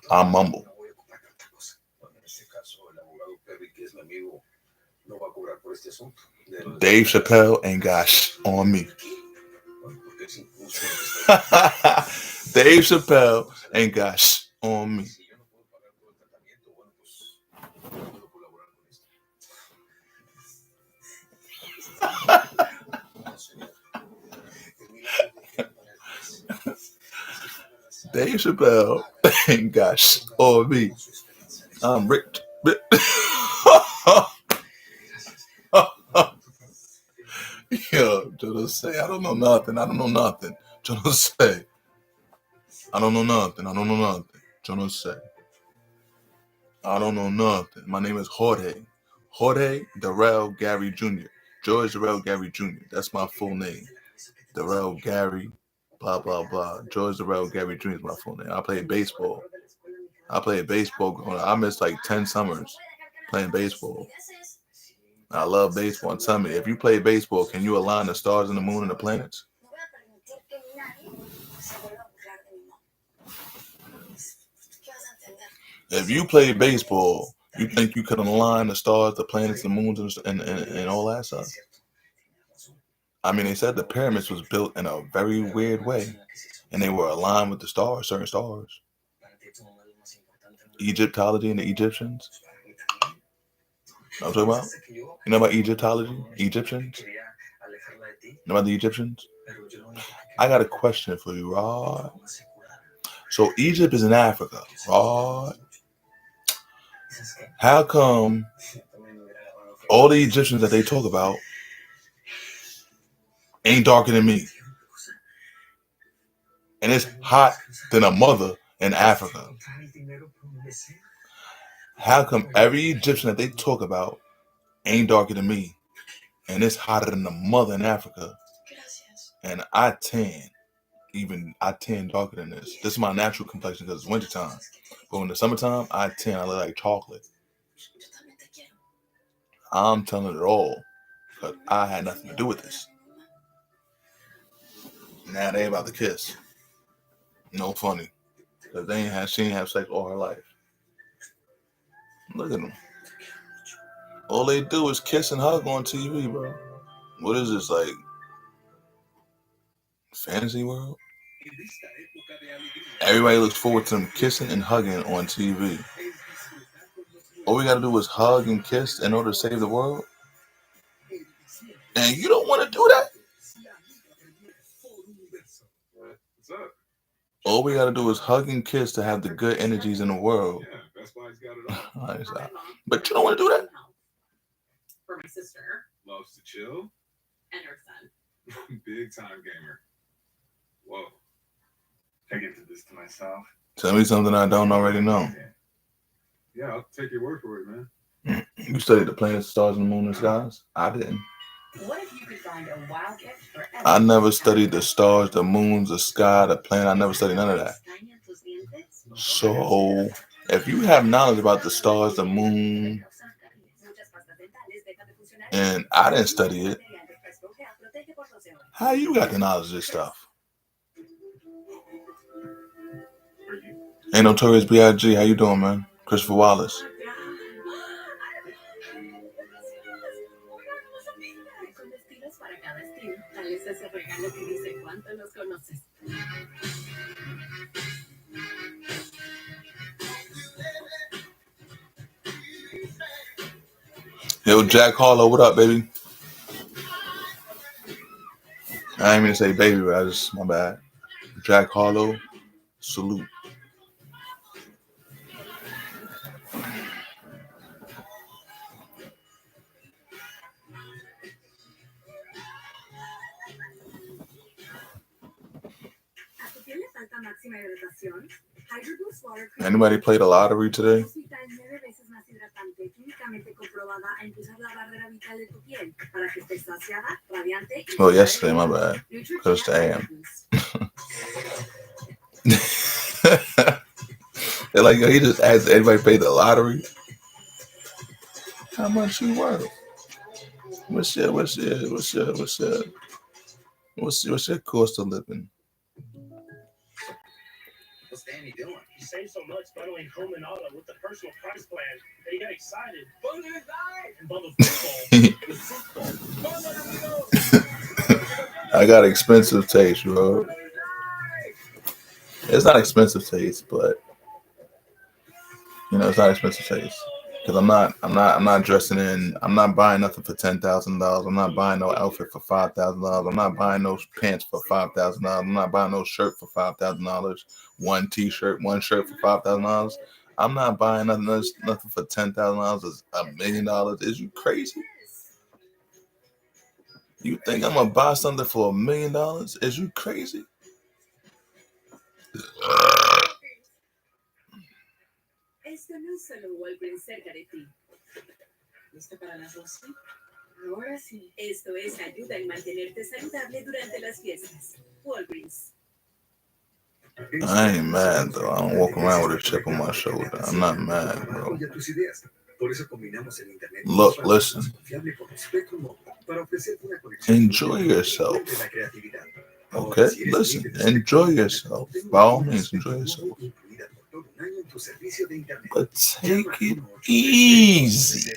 I mumble. Dave Chappelle ain't got on me. Dave Chappelle ain't got on me. Dave Chappelle ain't got on me. I'm rich. Yo, yo say I don't know nothing. I don't know nothing. Yo say I don't know nothing. I don't know nothing. Yo say I don't know nothing. My name is Jorge. Jorge Derell Gary Jr. George Derell Gary Jr. That's my full name. Derell Gary, blah blah blah. George Derell Gary Jr. is my full name. I played baseball. Growing up. I missed like 10 summers playing baseball. I love baseball. And tell me, if you play baseball, can you align the stars and the moon and the planets? If you play baseball, you think you could align the stars, the planets, the moons, and all that stuff? I mean, they said the pyramids was built in a very weird way, and they were aligned with the stars, certain stars. Egyptology and the Egyptians. You know what I'm talking about? You know about Egyptology? Egyptians? You know about the Egyptians? I got a question for you, Rod. So Egypt is in Africa, Rod. How come all the Egyptians that they talk about ain't darker than me? And it's hot than a mother in Africa. How come every Egyptian that they talk about ain't darker than me? And it's hotter than the mother in Africa. And I tan darker than this. This is my natural complexion because it's wintertime. But in the summertime, I tan. I look like chocolate. I'm telling it all. Because I had nothing to do with this. Now they about to kiss. No funny. Because she ain't have sex all her life. Look at them. All they do is kiss and hug on TV, bro. What is this, like fantasy world? Everybody looks forward to them kissing and hugging on TV. All we gotta do is hug and kiss in order to save the world? And you don't want to do that? All we gotta do is hug and kiss to have the good energies in the world. But you don't want to do that? For my sister. Loves to chill. And her son. Big time gamer. Whoa. I give this to myself. Tell me something I don't already know. Yeah, I'll take your word for it, man. You studied the planets, stars, and the moon and skies? I didn't. What if you could find a wild gift for I never studied the stars, the moons, the sky, the planet. I never studied none of that. So, if you have knowledge about the stars, the moon, and I didn't study it. How you got the knowledge of this stuff? Hey, Notorious B.I.G., how you doing, man? Christopher Wallace. Yo, Jack Harlow, what up, baby? I didn't mean to say baby, but I just, my bad. Jack Harlow, salute. Anybody played the lottery today? Oh, yesterday, my bad. Because the AM. They're like, yo, he just asked everybody played the lottery. How much you worth? What's your cost of living? What's Danny doing? He saved so much bundling home and auto with the personal price plan that he got excited. Bundle his eye and bundle football with football. I got expensive taste, bro. It's not expensive taste, but it's not expensive taste. Because I'm not dressing in. I'm not buying nothing for $10,000. I'm not buying no outfit for $5,000. I'm not buying those pants for $5,000. I'm not buying no shirt for $5,000. One T-shirt, one shirt for $5,000. I'm not buying nothing for $10,000. $1 million. Is you crazy? You think I'm gonna buy something for $1 million? Is you crazy? Esto no es solo Walgreens cerca de ti. ¿Listo para las 12? Ahora sí. Esto es ayuda en mantenerte saludable durante las fiestas. Walgreens. I ain't mad though. I don't walk around with a chip on my shoulder. I'm not mad, bro. Look, listen. Enjoy yourself. Okay, listen. Enjoy yourself. By all means, enjoy yourself. But take it easy.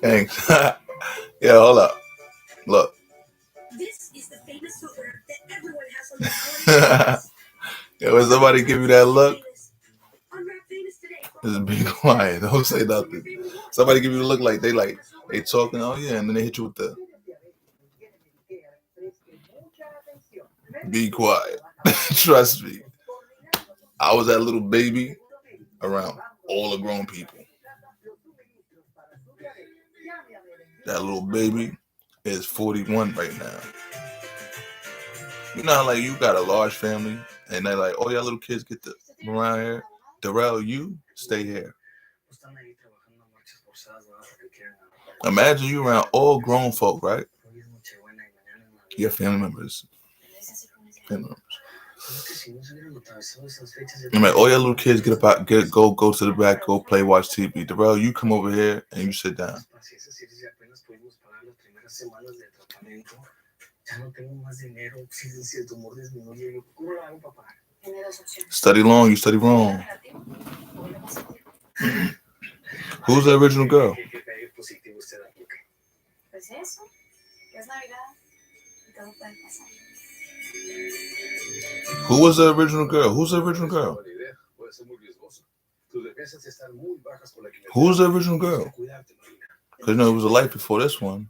Thanks. Yeah, hold up. Look. This is the famous footwear that everyone has on their Yeah, when somebody give you that look, just be quiet. Don't say nothing. Somebody give you the look like they talking, oh yeah, and then they hit you with the be quiet. Trust me. I was that little baby around all the grown people. That little baby is 41 right now. You know how you got a large family and they're like, oh, y'all little kids get to around here. Derell, you stay here. Imagine you around all grown folk, right? Your family members. All your little kids go to the back, go play, watch TV. Derell, you come over here and you sit down. Study long, you study wrong. Who's the original girl? Who was the original girl? Who's the original girl? Who's the original girl? Because it was a life before this one.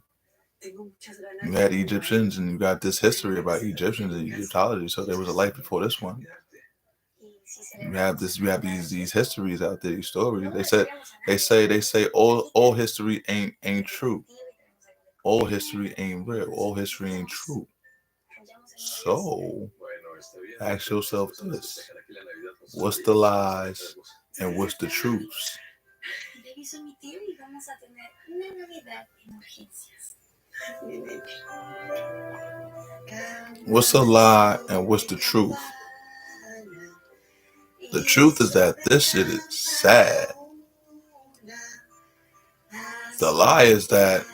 You had Egyptians and you got this history about Egyptians and Egyptology, so there was a life before this one. You have these histories out there, these stories. They say all history ain't true. All history ain't real. All history ain't true. So ask yourself this: what's the lies and what's the truths? What's a lie and what's the truth? The truth is that this shit is sad. The lie is that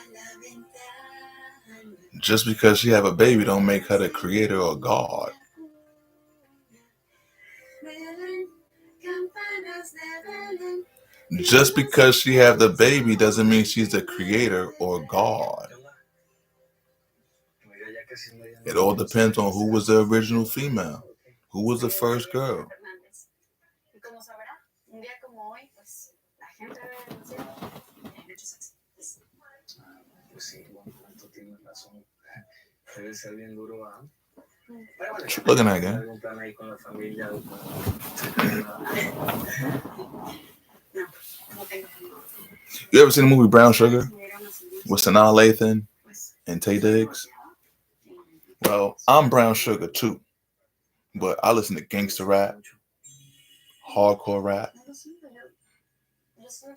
just because she have a baby don't make her the creator or God. Just because she have the baby doesn't mean she's the creator or God. It all depends on who was the original female. Who was the first girl? What you looking at, gang? You ever seen the movie Brown Sugar with Sanaa Lathan and Taye Diggs? Well, I'm Brown Sugar too, but I listen to gangster rap, hardcore rap,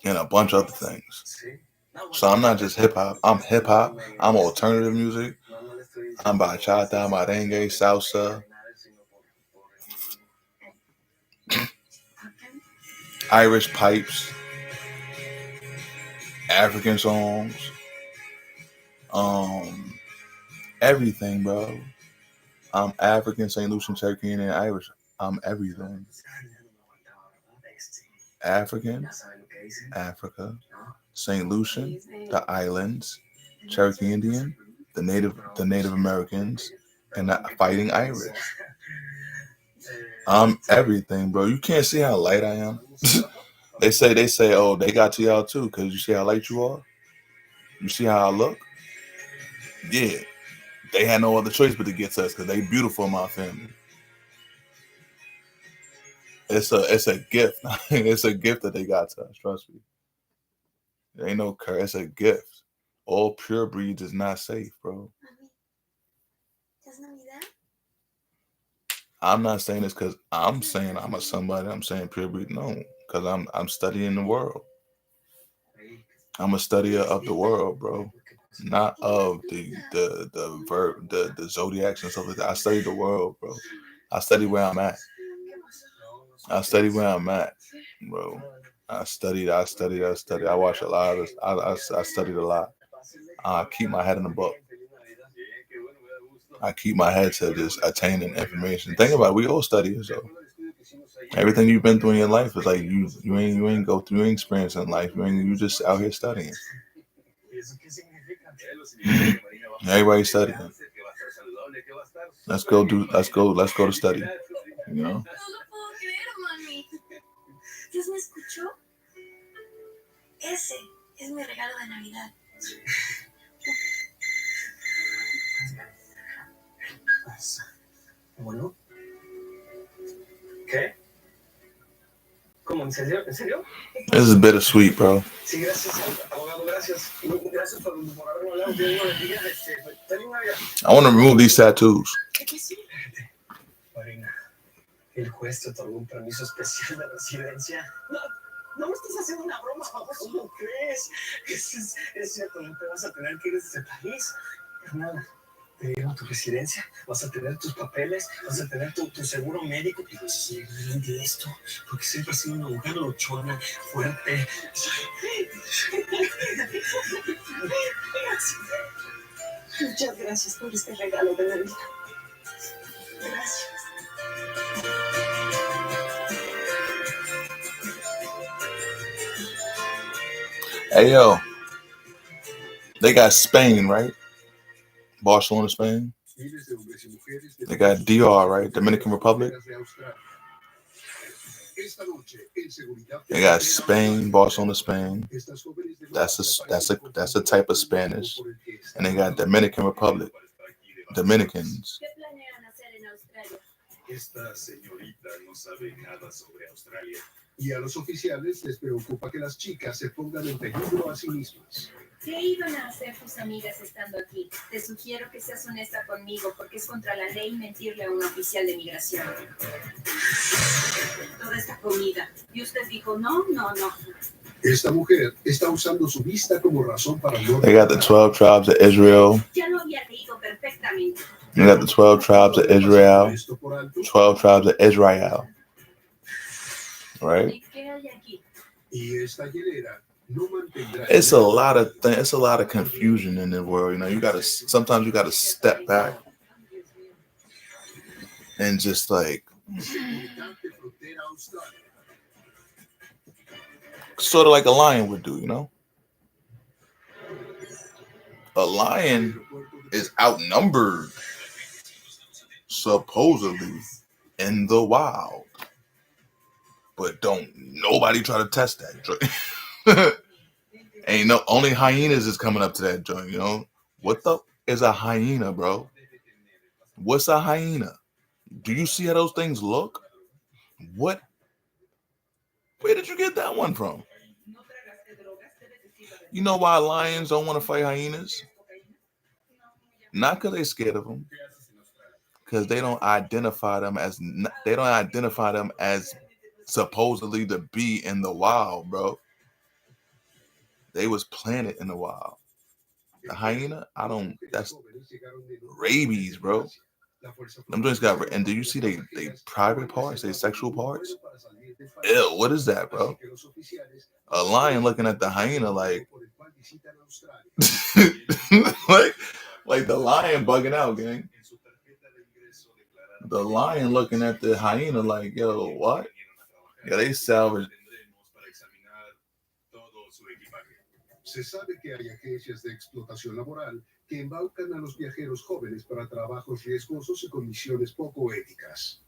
and a bunch of other things. So I'm not just hip hop. I'm hip hop. I'm alternative music. I'm bachata, merengue, salsa, Irish pipes, African songs, everything, bro. I'm African, St. Lucian, Cherokee, and Irish. I'm everything. African, Africa, St. Lucian, the islands, Cherokee Indian, the Native Americans, and the fighting Irish. I'm everything, bro. You can't see how light I am. They say, oh, they got to y'all too, because you see how light you are? You see how I look? Yeah. They had no other choice but to get to us because they beautiful in my family. It's a gift. It's a gift that they got to us, trust me. There ain't no curse. It's a gift. All pure breeds is not safe, bro. I'm not saying this because I'm saying I'm a somebody. I'm saying pure breed. No, because I'm studying the world. I'm a studier of the world, bro. Not of the zodiacs and stuff like that. I study the world, bro. I study where I'm at. I study where I'm at, bro. I studied. I watch a lot of. I studied a lot. I keep my head in the book. I keep my head to just attaining information. Think about it, we all study it, so everything you've been through in your life is like you ain't go through, you ain't experiencing life. You just out here studying. Everybody studying. Let's go to study. You know? ¿Dios me escuchó? Ese es mi regalo de Navidad. Bueno. ¿Qué? ¿Cómo? ¿En serio? ¿En serio? This is bittersweet, bro. Sí, gracias, abogado, gracias. Gracias por haberme hablado. Dios bendiga. I want to remove these tattoos. Marina, el juez te otorgó un permiso especial de residencia. No me estás haciendo una broma, ¿cómo crees? Es cierto, no te vas a tener que ir de este país. Nada. Te dieron tu residencia, vas a tener tus papeles, vas a tener tu seguro médico y vas a salir adelante de esto, porque siempre has sido una mujer luchona, fuerte. Muchas gracias por este regalo de Navidad. Gracias. Hey, yo. They got Spain, right? Barcelona, Spain. They got DR, right? Dominican Republic. They got Spain, Barcelona, Spain. That's a type of Spanish. And they got Dominican Republic. Dominicans. Esta señorita no sabe nada sobre Australia. Y a los oficiales les preocupa que las chicas se pongan en peligro a sí mismas. ¿Qué iban a hacer tus amigas estando aquí? Te sugiero que seas honesta conmigo porque es contra la ley mentirle a un oficial de migración. Toda esta comida. Y usted dijo, no. Esta mujer está usando su vista como razón para no... They got the 12 tribes of Israel. Ya lo había leído perfectamente. They got the 12 tribes of Israel. 12 tribes of Israel. right? ¿Qué hay aquí? Y esta hielera no mantendrá. It's a lot of it's a lot of confusion in the world. You know, sometimes you gotta step back and just like sort of like a lion would do, you know? A lion is outnumbered supposedly in the wild, but don't nobody try to test that joint. Ain't no only hyenas is coming up to that joint, you know? What the is a hyena, bro? What's a hyena? Do you see how those things look? What? Where did you get that one from? You know why lions don't want to fight hyenas? Not because they're scared of them, because they don't identify them as supposedly to be in the wild, bro. They was planted in the wild. The hyena, that's rabies, bro. Them joints got, and do you see they private parts, they sexual parts? Ew, what is that, bro? A lion looking at the hyena like, like the lion bugging out, gang. The lion looking at the hyena like, yo, what? Yeah, they salvage. Se sabe que hay agencias de explotación laboral que embaucan a los viajeros jóvenes para trabajos riesgosos y condiciones poco éticas.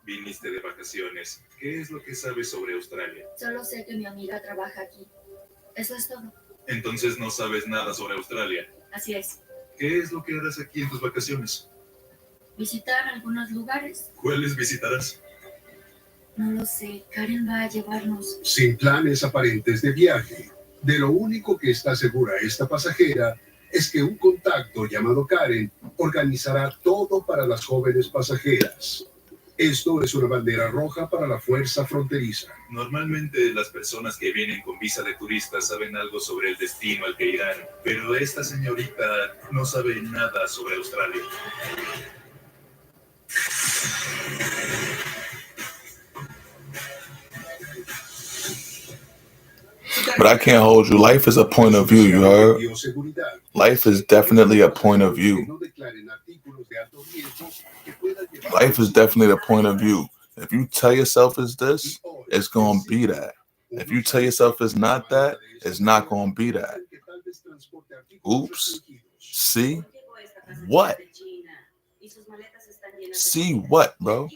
Viniste de vacaciones. ¿Qué es lo que sabes sobre Australia? Solo sé que mi amiga trabaja aquí. Eso es todo. Entonces no sabes nada sobre Australia. Así es. ¿Qué es lo que harás aquí en tus vacaciones? Visitar algunos lugares. ¿Cuáles visitarás? No lo sé. Karen va a llevarnos. Sin planes aparentes de viaje. De lo único que está segura esta pasajera es que un contacto llamado Karen organizará todo para las jóvenes pasajeras. Esto es una bandera roja para la fuerza fronteriza. Normalmente las personas que vienen con visa de turista saben algo sobre el destino al que irán, pero esta señorita no sabe nada sobre Australia. But I can't hold you. Life is a point of view, you heard? Life is definitely a point of view. Life is definitely a point of view. If you tell yourself it's this, it's going to be that. If you tell yourself it's not that, it's not going to be that. Oops. See? What? See what, bro?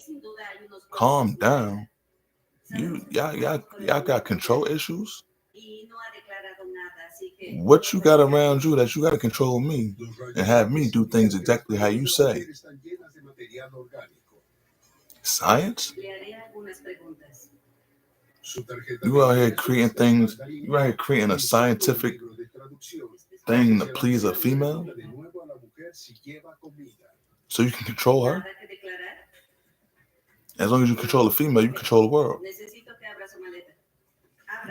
Calm down. Y'all got control issues? What you got around you that you got to control me and have me do things exactly how you say? Science? You out here creating things, you out here creating a scientific thing to please a female? So you can control her? As long as you control the female, you control the world.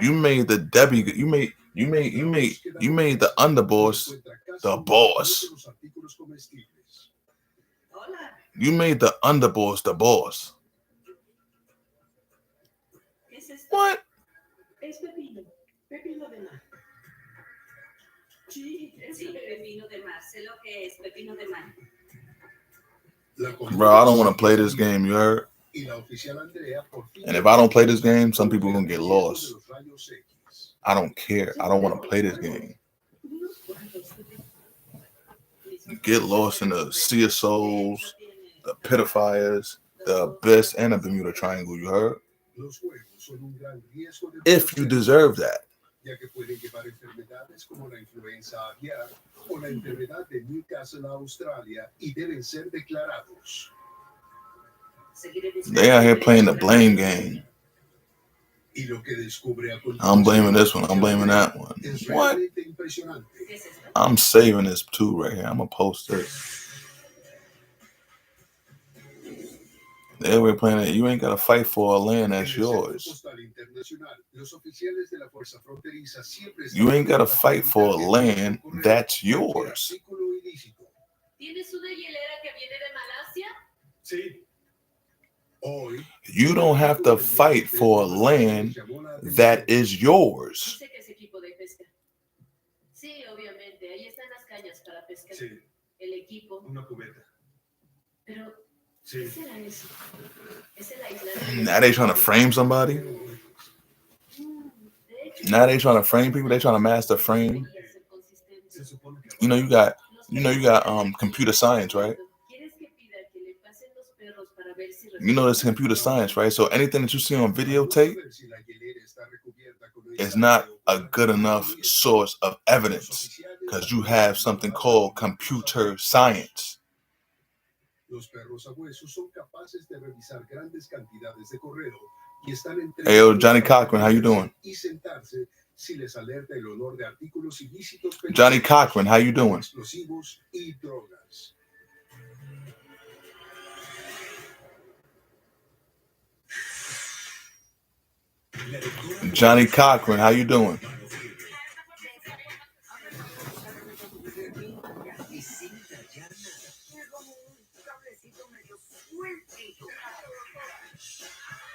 You made the Debbie, you made the underboss the boss. You made the underboss the boss. What? Es pepino. Pepino de mar. Sí, pepino de mar. Sé lo que es pepino de mar. Bro, I don't want to play this game, you heard? And if I don't play this game, some people are going to get lost. I don't care. I don't want to play this game. Get lost in the Sea of Souls, the Pit of Fires, the Abyss, and the Bermuda Triangle, you heard? If you deserve that. They out here playing the blame game. I'm blaming this one. I'm blaming that one. What? I'm saving this too right here. I'm going to post this. They're playing it. You ain't got to fight for a land that's yours. You ain't got to fight for a land that's yours. ¿Tienes una hielera que viene de Malasia? Sí. You don't have to fight for land that is yours. Sé que es equipo de pesca. Sí, obviamente, ahí están las cañas para pescar. Sí, El equipo. una cubeta. Pero, Sí. ¿qué será eso? ¿Es el aislante? Now they trying to frame somebody. Now they trying to frame people. They trying to master frame. You know you got computer science, right? You know this computer science, right? So anything that you see on videotape is not a good enough source of evidence because you have something called computer science. Hey, yo, Johnny Cochran, how you doing? Johnny Cochran, how you doing? Johnny Cochran, how you doing?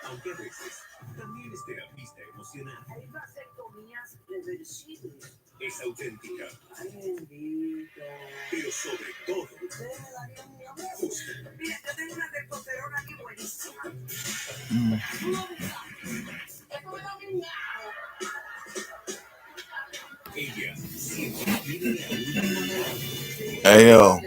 Aunque a veces también es terapista emocional. Hay vasectomías reversibles. Es auténtica. Ay, bendito. Pero sobre todo, Ustedes me darían un abrazo. justa. Mira, yo tengo una testosterona aquí buenísima. Ella siempre tiene la última palabra. Hey, yo,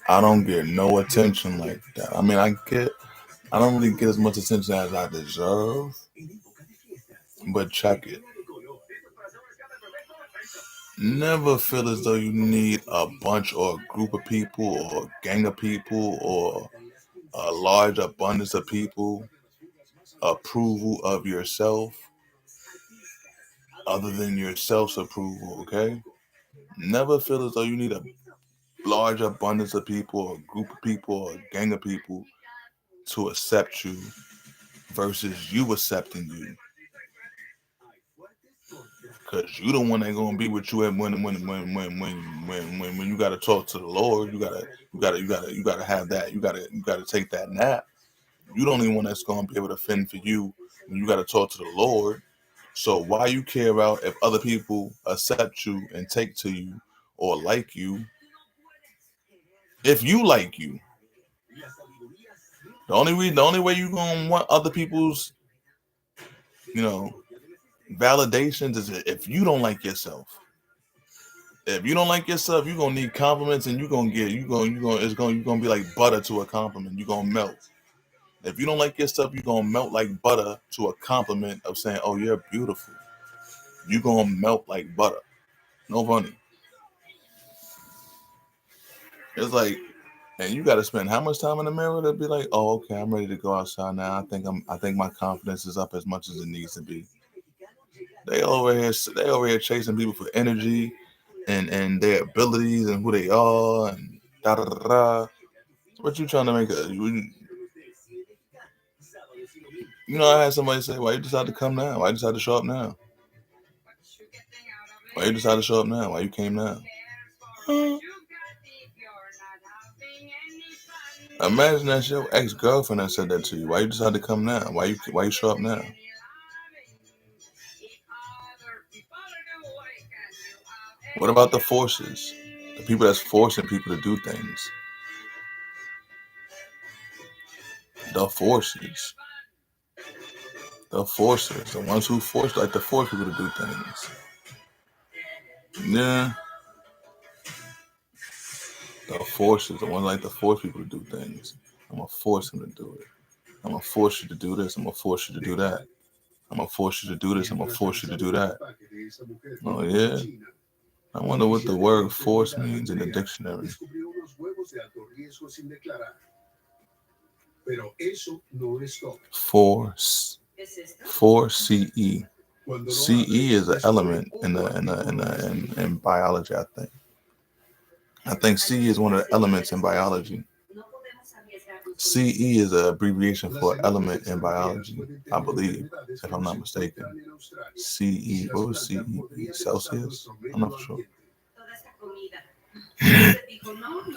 I don't get no attention like that. I mean, I don't really get as much attention as I deserve, but check it. Never feel as though you need a bunch or a group of people or a gang of people or a large abundance of people approval of yourself other than your self-approval, okay? Never feel as though you need a large abundance of people or a group of people or a gang of people to accept you versus you accepting you. Cause you the one that gonna be with you when you gotta talk to the Lord. You gotta have that. You gotta take that nap. You the only one that's gonna be able to fend for you when you gotta talk to the Lord. So why you care about if other people accept you and take to you or like you? If you like you, the only way you gonna want other people's, validations is if you don't like yourself. If you don't like yourself, you're gonna need compliments, and you're gonna be like butter to a compliment. You're gonna melt. If you don't like yourself, you're gonna melt like butter to a compliment of saying, "Oh, you're beautiful." You're gonna melt like butter. No funny. It's like, and you gotta spend how much time in the mirror to be like, "Oh, okay, I'm ready to go outside now. I think my confidence is up as much as it needs to be." They over here chasing people for energy and their abilities and who they are and da da da da. What you trying to make I had somebody say, "Why you decide to come now? Why you decide to show up now? Why you decide to show up now? Why you came now?" Imagine that's your ex-girlfriend that said that to you. Why you decide to come now? Why you show up now? What about the forces? The people that's forcing people to do things. The forces. The forces. The ones who force people to do things. Yeah. The forces. The ones like to force people to do things. I'm gonna force them to do it. I'm gonna force you to do this. I'm gonna force you to do that. I'm gonna force you to do this. I'm gonna force you to do that. Oh yeah. I wonder what the word force means in the dictionary. Force. CE. CE is an element in biology, I think. I think CE is one of the elements in biology. CE is an abbreviation for element in biology, I believe, if I'm not mistaken. CE, what was CE? Celsius? I'm not sure.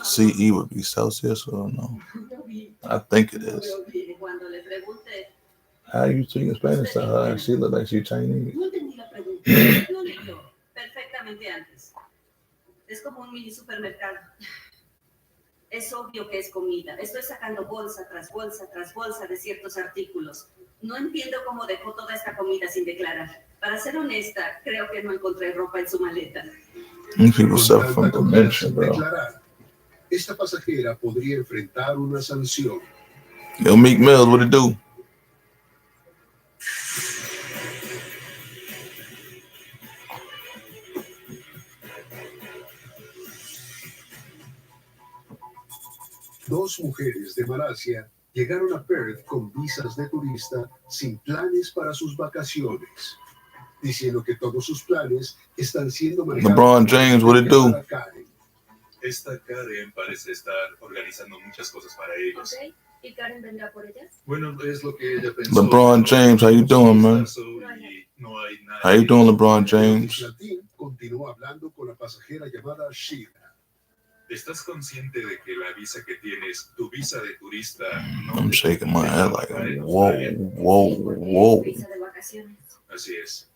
CE would be Celsius or no? I think it is. How you speaking Spanish to her and she look like she's Chinese? No entendí la pregunta. No leyó perfectamente antes. Es como un mini supermercado. Es obvio que es comida. Estoy sacando bolsa tras bolsa tras bolsa de ciertos artículos. No entiendo cómo dejó toda esta comida sin declarar. Para ser honesta, creo que no encontré ropa en su maleta. People suffer from dementia, bro. Esta pasajera podría enfrentar una sanción. Yo, Meek Mills, what it do? Dos mujeres de Malasia llegaron a Perth con visas de turista sin planes para sus vacaciones, diciendo que todos sus planes están siendo manejados. LeBron James, what it do? Esta Karen parece estar organizando muchas cosas para ellos. Ok, ¿y Karen vendrá por ellas? Bueno, es lo que ella pensó. LeBron James, how you doing, man? How you doing, LeBron James? Continuó hablando con la pasajera llamada Sheila. ¿Estás consciente de que la visa que tienes, tu visa de turista, I'm shaking my head like, whoa. Así es.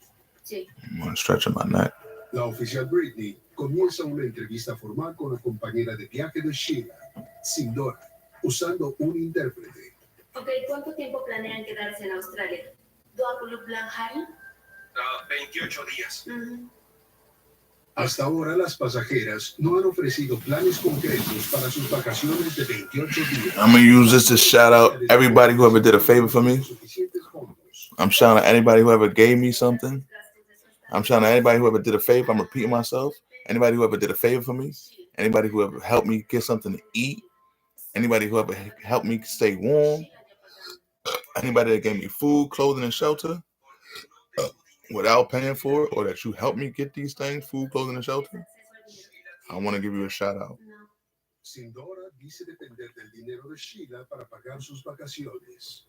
Sí. I'm stretching my neck. La oficial Britney comienza una entrevista formal con la compañera de viaje de Sheila, Sindora, usando un intérprete. Ok, ¿cuánto tiempo planean quedarse en Australia? ¿Dois pour le plan Harry? 28 días. Hasta ahora las pasajeras no han ofrecido planes concretos para sus vacaciones de 28 días. I'm gonna use this to shout out everybody who ever did a favor for me. I'm shouting out anybody who ever gave me something. I'm shouting out anybody who ever did a favor. I'm repeating myself. Anybody who ever did a favor for me. Anybody who ever helped me get something to eat. Anybody who ever helped me stay warm. Anybody that gave me food, clothing, and shelter without paying for it, or that you helped me get these things, food, clothing, and shelter. I want to give you a shout out. Sindora dice depender del dinero de Sheila para pagar sus vacaciones.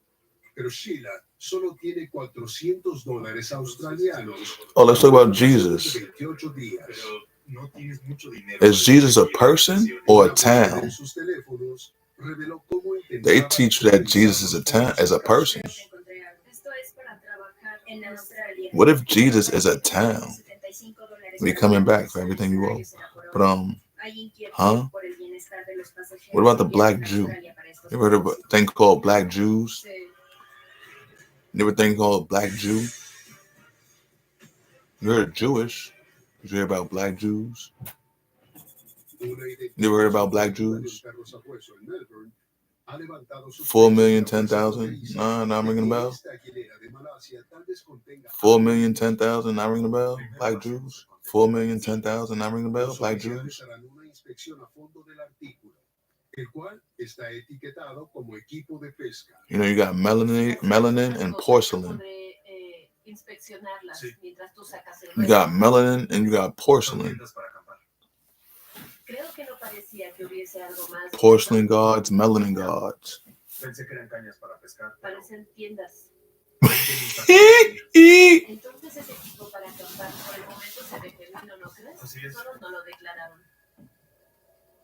Pero Sheila solo tiene $400 australianos. Oh, let's talk about Jesus. 28 días. Is Jesus a person or a town? They teach that Jesus is a town, as a person. What if Jesus is a town? We coming back for everything you owe. But what about the black Jew? You ever heard of a thing called black Jews? You ever think called black Jew? You heard of Jewish? Did you hear about black Jews? You ever heard about black Jews? 4,010,000? Nah, not ringing a bell. 4,010,000, not ringing a bell. Black Jews. 4,010,000, not ringing a bell. Black Jews. You know, you got melanin and porcelain. You got melanin and you got porcelain. Porcelain gods, melanin gods.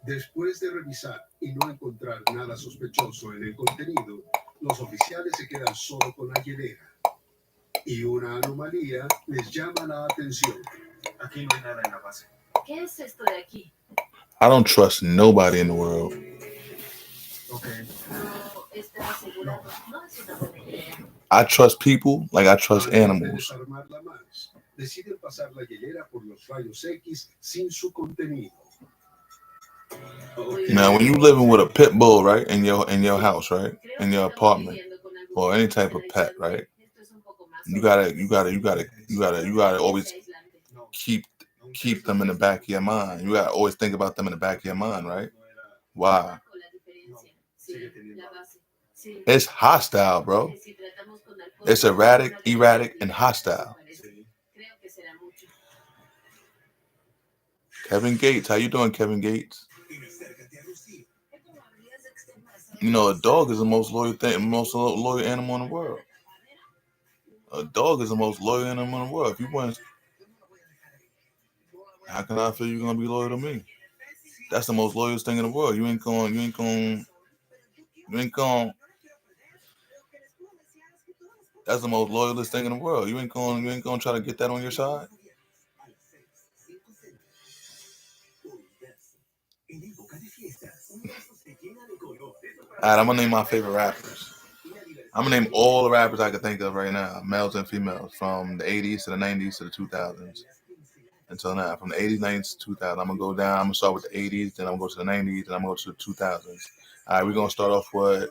Después de revisar y no encontrar nada sospechoso en el contenido, los oficiales se quedan solo con la hielera. Y una anomalía les llama la atención. Aquí no hay nada en la base. ¿Qué es esto de aquí? I don't trust nobody in the world. Okay. I trust people like I trust animals. Deciden pasar la hielera por los rayos X sin su contenido. Now, when you living with a pit bull, right, in your house, right, in your apartment, or any type of pet, right, you gotta always keep them in the back of your mind. You gotta always think about them in the back of your mind, right? Why? It's hostile, bro. It's erratic, and hostile. Kevin Gates, how you doing, Kevin Gates? You know, a dog is the most loyal animal in the world. A dog is the most loyal animal in the world. If you want, how can I feel you're gonna be loyal to me? That's the most loyalist thing in the world. You ain't going. That's the most loyalist thing in the world. You ain't going to try to get that on your side. All right, I'm gonna name my favorite rappers. I'm gonna name all the rappers I can think of right now, males and females, from the 80s to the 90s to the 2000s until now. From the 80s, 90s to 2000. I'm gonna go down. I'm gonna start with the 80s, then I'm gonna go to the 90s, then I'm gonna go to the 2000s. All right, we're gonna start off with.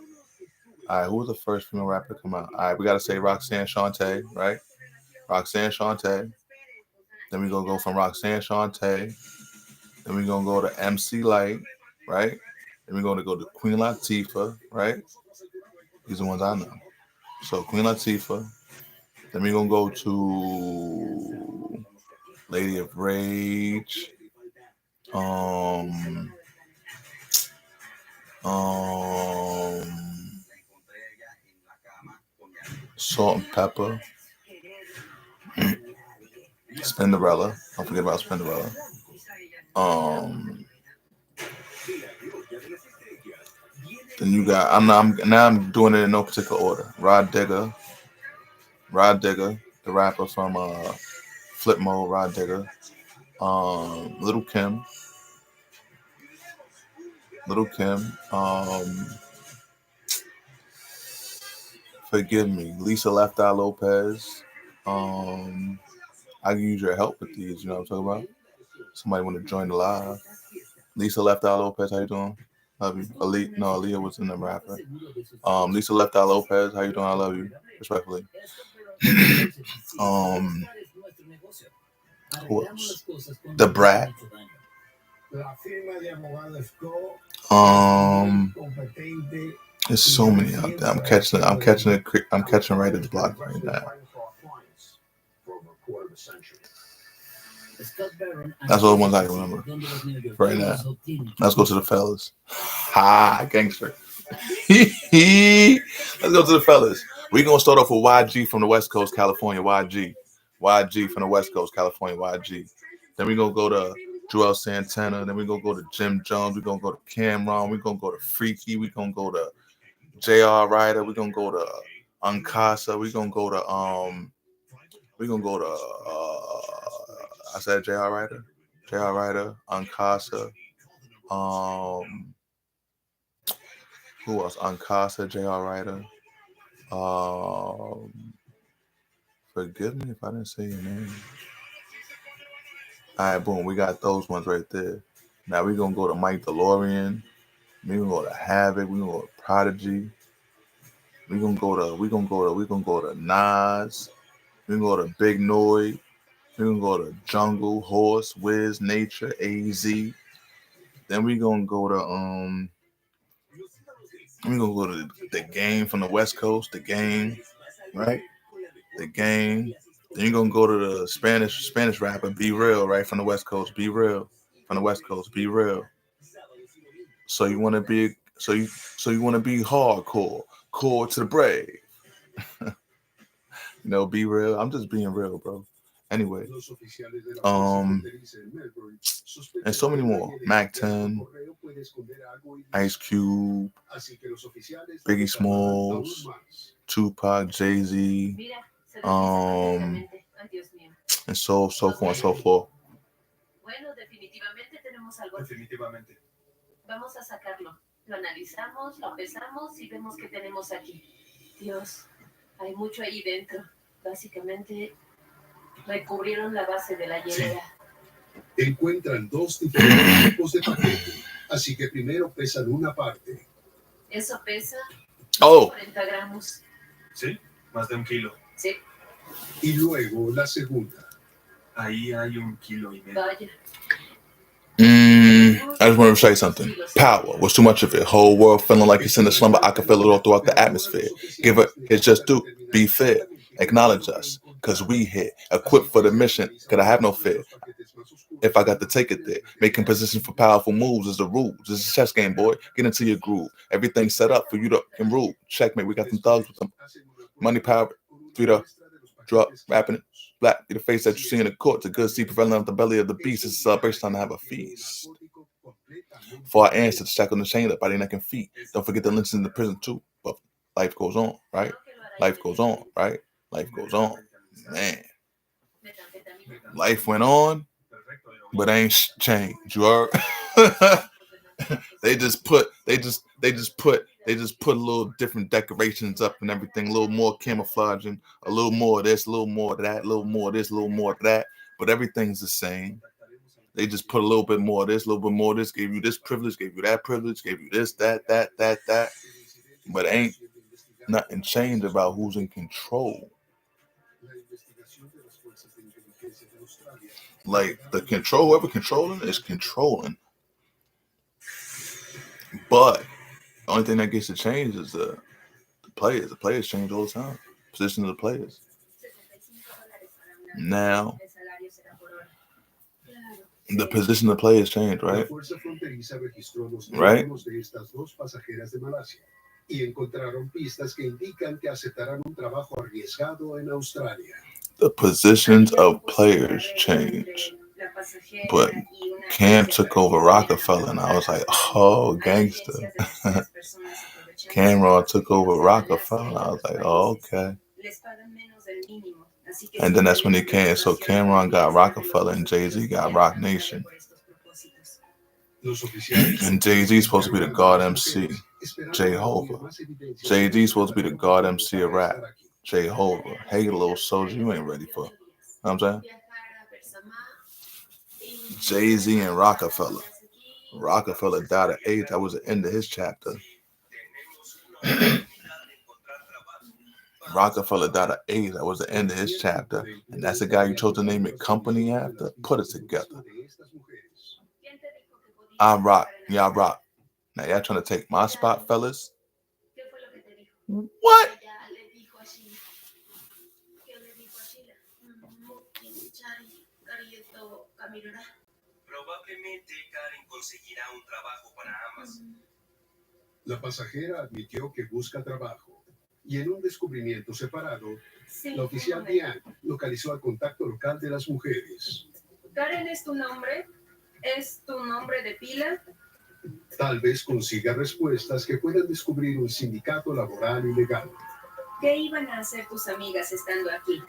All right, who was the first female rapper to come out? All right, we gotta say Roxanne Shante, right? Roxanne Shante. Then we're gonna go from Roxanne Shante. Then we're gonna go to MC Light, right? Then we're gonna go to Queen Latifah, right? These are the ones I know. So Queen Latifah. Then we're gonna go to Lady of Rage. Salt and Pepper. Spinderella. Don't forget about Spinderella. Then you got I'm doing it in no particular order. Rod Digger, the rapper from Flip Mode, Rod Digger. Little Kim. Forgive me, Lisa Left Eye Lopez. I can use your help with these. You know what I'm talking about? Somebody want to join the live. Lisa Left Eye Lopez, how you doing? Love you. Aaliyah was in the rapper. Lisa Left Eye Lopez, how you doing? I love you, respectfully. Who else? The Brat. There's so many out there. I'm catching right at the block right now. That's all the ones I can remember right now. Let's go to the fellas. Ha, gangster. Let's go to the fellas. We're gonna start off with YG from the West Coast, California. YG from the West Coast, California. YG. Then we're gonna go to Joel Santana. Then we're gonna go to Jim Jones. We're gonna go to Cameron. We're gonna go to Freaky. We're gonna go to J.R. Ryder. We're gonna go to Uncasa. We're gonna go to I said J.R. Ryder, Uncasa. Who else? Uncasa, J.R. Ryder. Forgive me if I didn't say your name. All right, boom. We got those ones right there. Now we're gonna go to Mike DeLorean. We're gonna go to Havoc. We're gonna go to Prodigy. We're gonna go to Nas. We're gonna go to Big Noid. We're gonna go to Jungle, Horse, Wiz, Nature, AZ. Then we're gonna go to the Game from the West Coast, the Game, right? The Game. Then you're gonna go to the Spanish rapper, Be Real, right? From the West Coast, Be Real. From the West Coast, Be Real. So you wanna be hardcore, core to the brave. Be real. I'm just being real, bro. Anyway, and so many more. Mac 10, Ice Cube, Biggie Smalls, Tupac, Jay-Z, and so forth and so forth. Bueno, definitivamente tenemos algo. Definitivamente. Vamos a sacarlo. Lo analizamos, lo pesamos y vemos que tenemos aquí. Dios, hay mucho ahí dentro. Básicamente recubrieron la base de la hielera. Encuentran dos diferentes tipos de paquete, así que primero pesan una parte. Eso pesa 40 gramos. Sí, más de 1 kilo. Sí. Y luego la segunda. Ahí hay 1,5 kilos. Vaya. I just want to say something. Power was too much of it. Whole world feeling like it's in a slumber. I can feel it all throughout the atmosphere. Give it, it's just due. Be fair. Acknowledge us. Cause we here. Equipped for the mission. Cause I have no fear. If I got to take it there. Making position for powerful moves is the rules. It's a chess game, boy. Get into your groove. Everything's set up for you to rule. Checkmate. We got them thugs with them. Money, power, 3 drop, rapping it. Black be the face that you see in the court. To good see prevailing on the belly of the beast. It's a celebration time to have a feast. Before I answer, shackle and chain up by their neck and feet. Don't forget the lynchings in the prison too. But life goes on, right? Life goes on, right? Life goes on. Man. Life went on, but ain't changed. You heard? They just put a little different decorations up and everything, a little more camouflage and a little more of this, a little more of that, a little more of this, a little more of that. But everything's the same. They just put a little bit more of this, a little bit more of this, gave you this privilege, gave you that privilege, gave you this, that. But ain't nothing changed about who's in control. Like the control, whoever controlling is controlling. But the only thing that gets to change is the players. The players change all the time. Position of the players. Now, the position of the players change, right? Right? Y encontraron pistas que indican que aceptarán un trabajo arriesgado en Australia. The positions of players change. But Cam took over Rockefeller, and I was like, oh, gangster. Cameron took over Rockefeller, and I was like, oh, okay. And then that's when he came. So Cameron got Rockefeller, and Jay-Z got Rock Nation. And Jay-Z's supposed to be the God MC, Jehovah. Jay-Z's supposed to be the God MC of rap, Jehovah. Hey, little soldier, you ain't ready for it. You know what I'm saying? Jay-Z and Rockefeller. Rockefeller died at 8. That was the end of his chapter. Rockefeller died at 8. That was the end of his chapter. And that's the guy you chose to name it company after? Put it together. I rock. Y'all rock. Now y'all trying to take my spot, fellas? What? La pasajera admitió que busca trabajo. Y en un descubrimiento separado, la oficial Diane localizó al contacto local de las mujeres. ¿Karen es tu nombre? ¿Es tu nombre de pila? Tal vez consiga respuestas que puedan descubrir un sindicato laboral ilegal. ¿Qué iban a hacer tus amigas estando aquí?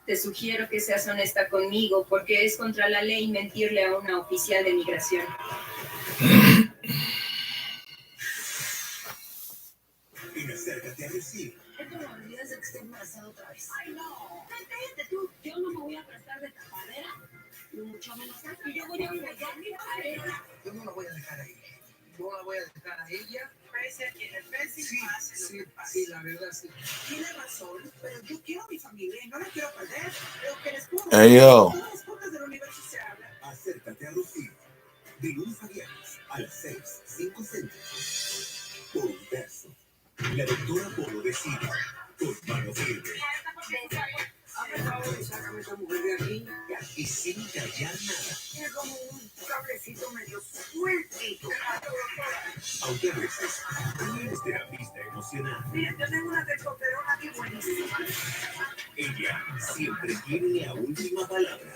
Te sugiero que seas honesta conmigo porque es contra la ley mentirle a una oficial de migración. Y acércate a decir. Esto no olvides de que esté embarazada otra vez. Ay, no. Cállate tú. Yo no me voy a prestar de tapadera. Ni mucho menos. Y yo voy a engañar mi tapadera. Yo no la voy a dejar ahí. No la voy a dejar a ella. Pese a quien le pese y pase lo que pase. Sí, la verdad sí. Tiene razón, pero yo quiero a mi familia y no la quiero perder. Lo que les puedo Hey, yo. todas las puertas del universo se abren. Acércate a Rocío. De lunes a viernes a las 6, 5 centros. Por un verso. La lectura por lo decida. Con mano firme. Sácame esa mujer de aquí. Y sin callar nada. Es como un cablecito medio sueltito. Aunque a veces también es terapista emocional. Mira, yo tengo una testosterona aquí buenísima. Ella siempre tiene la última palabra.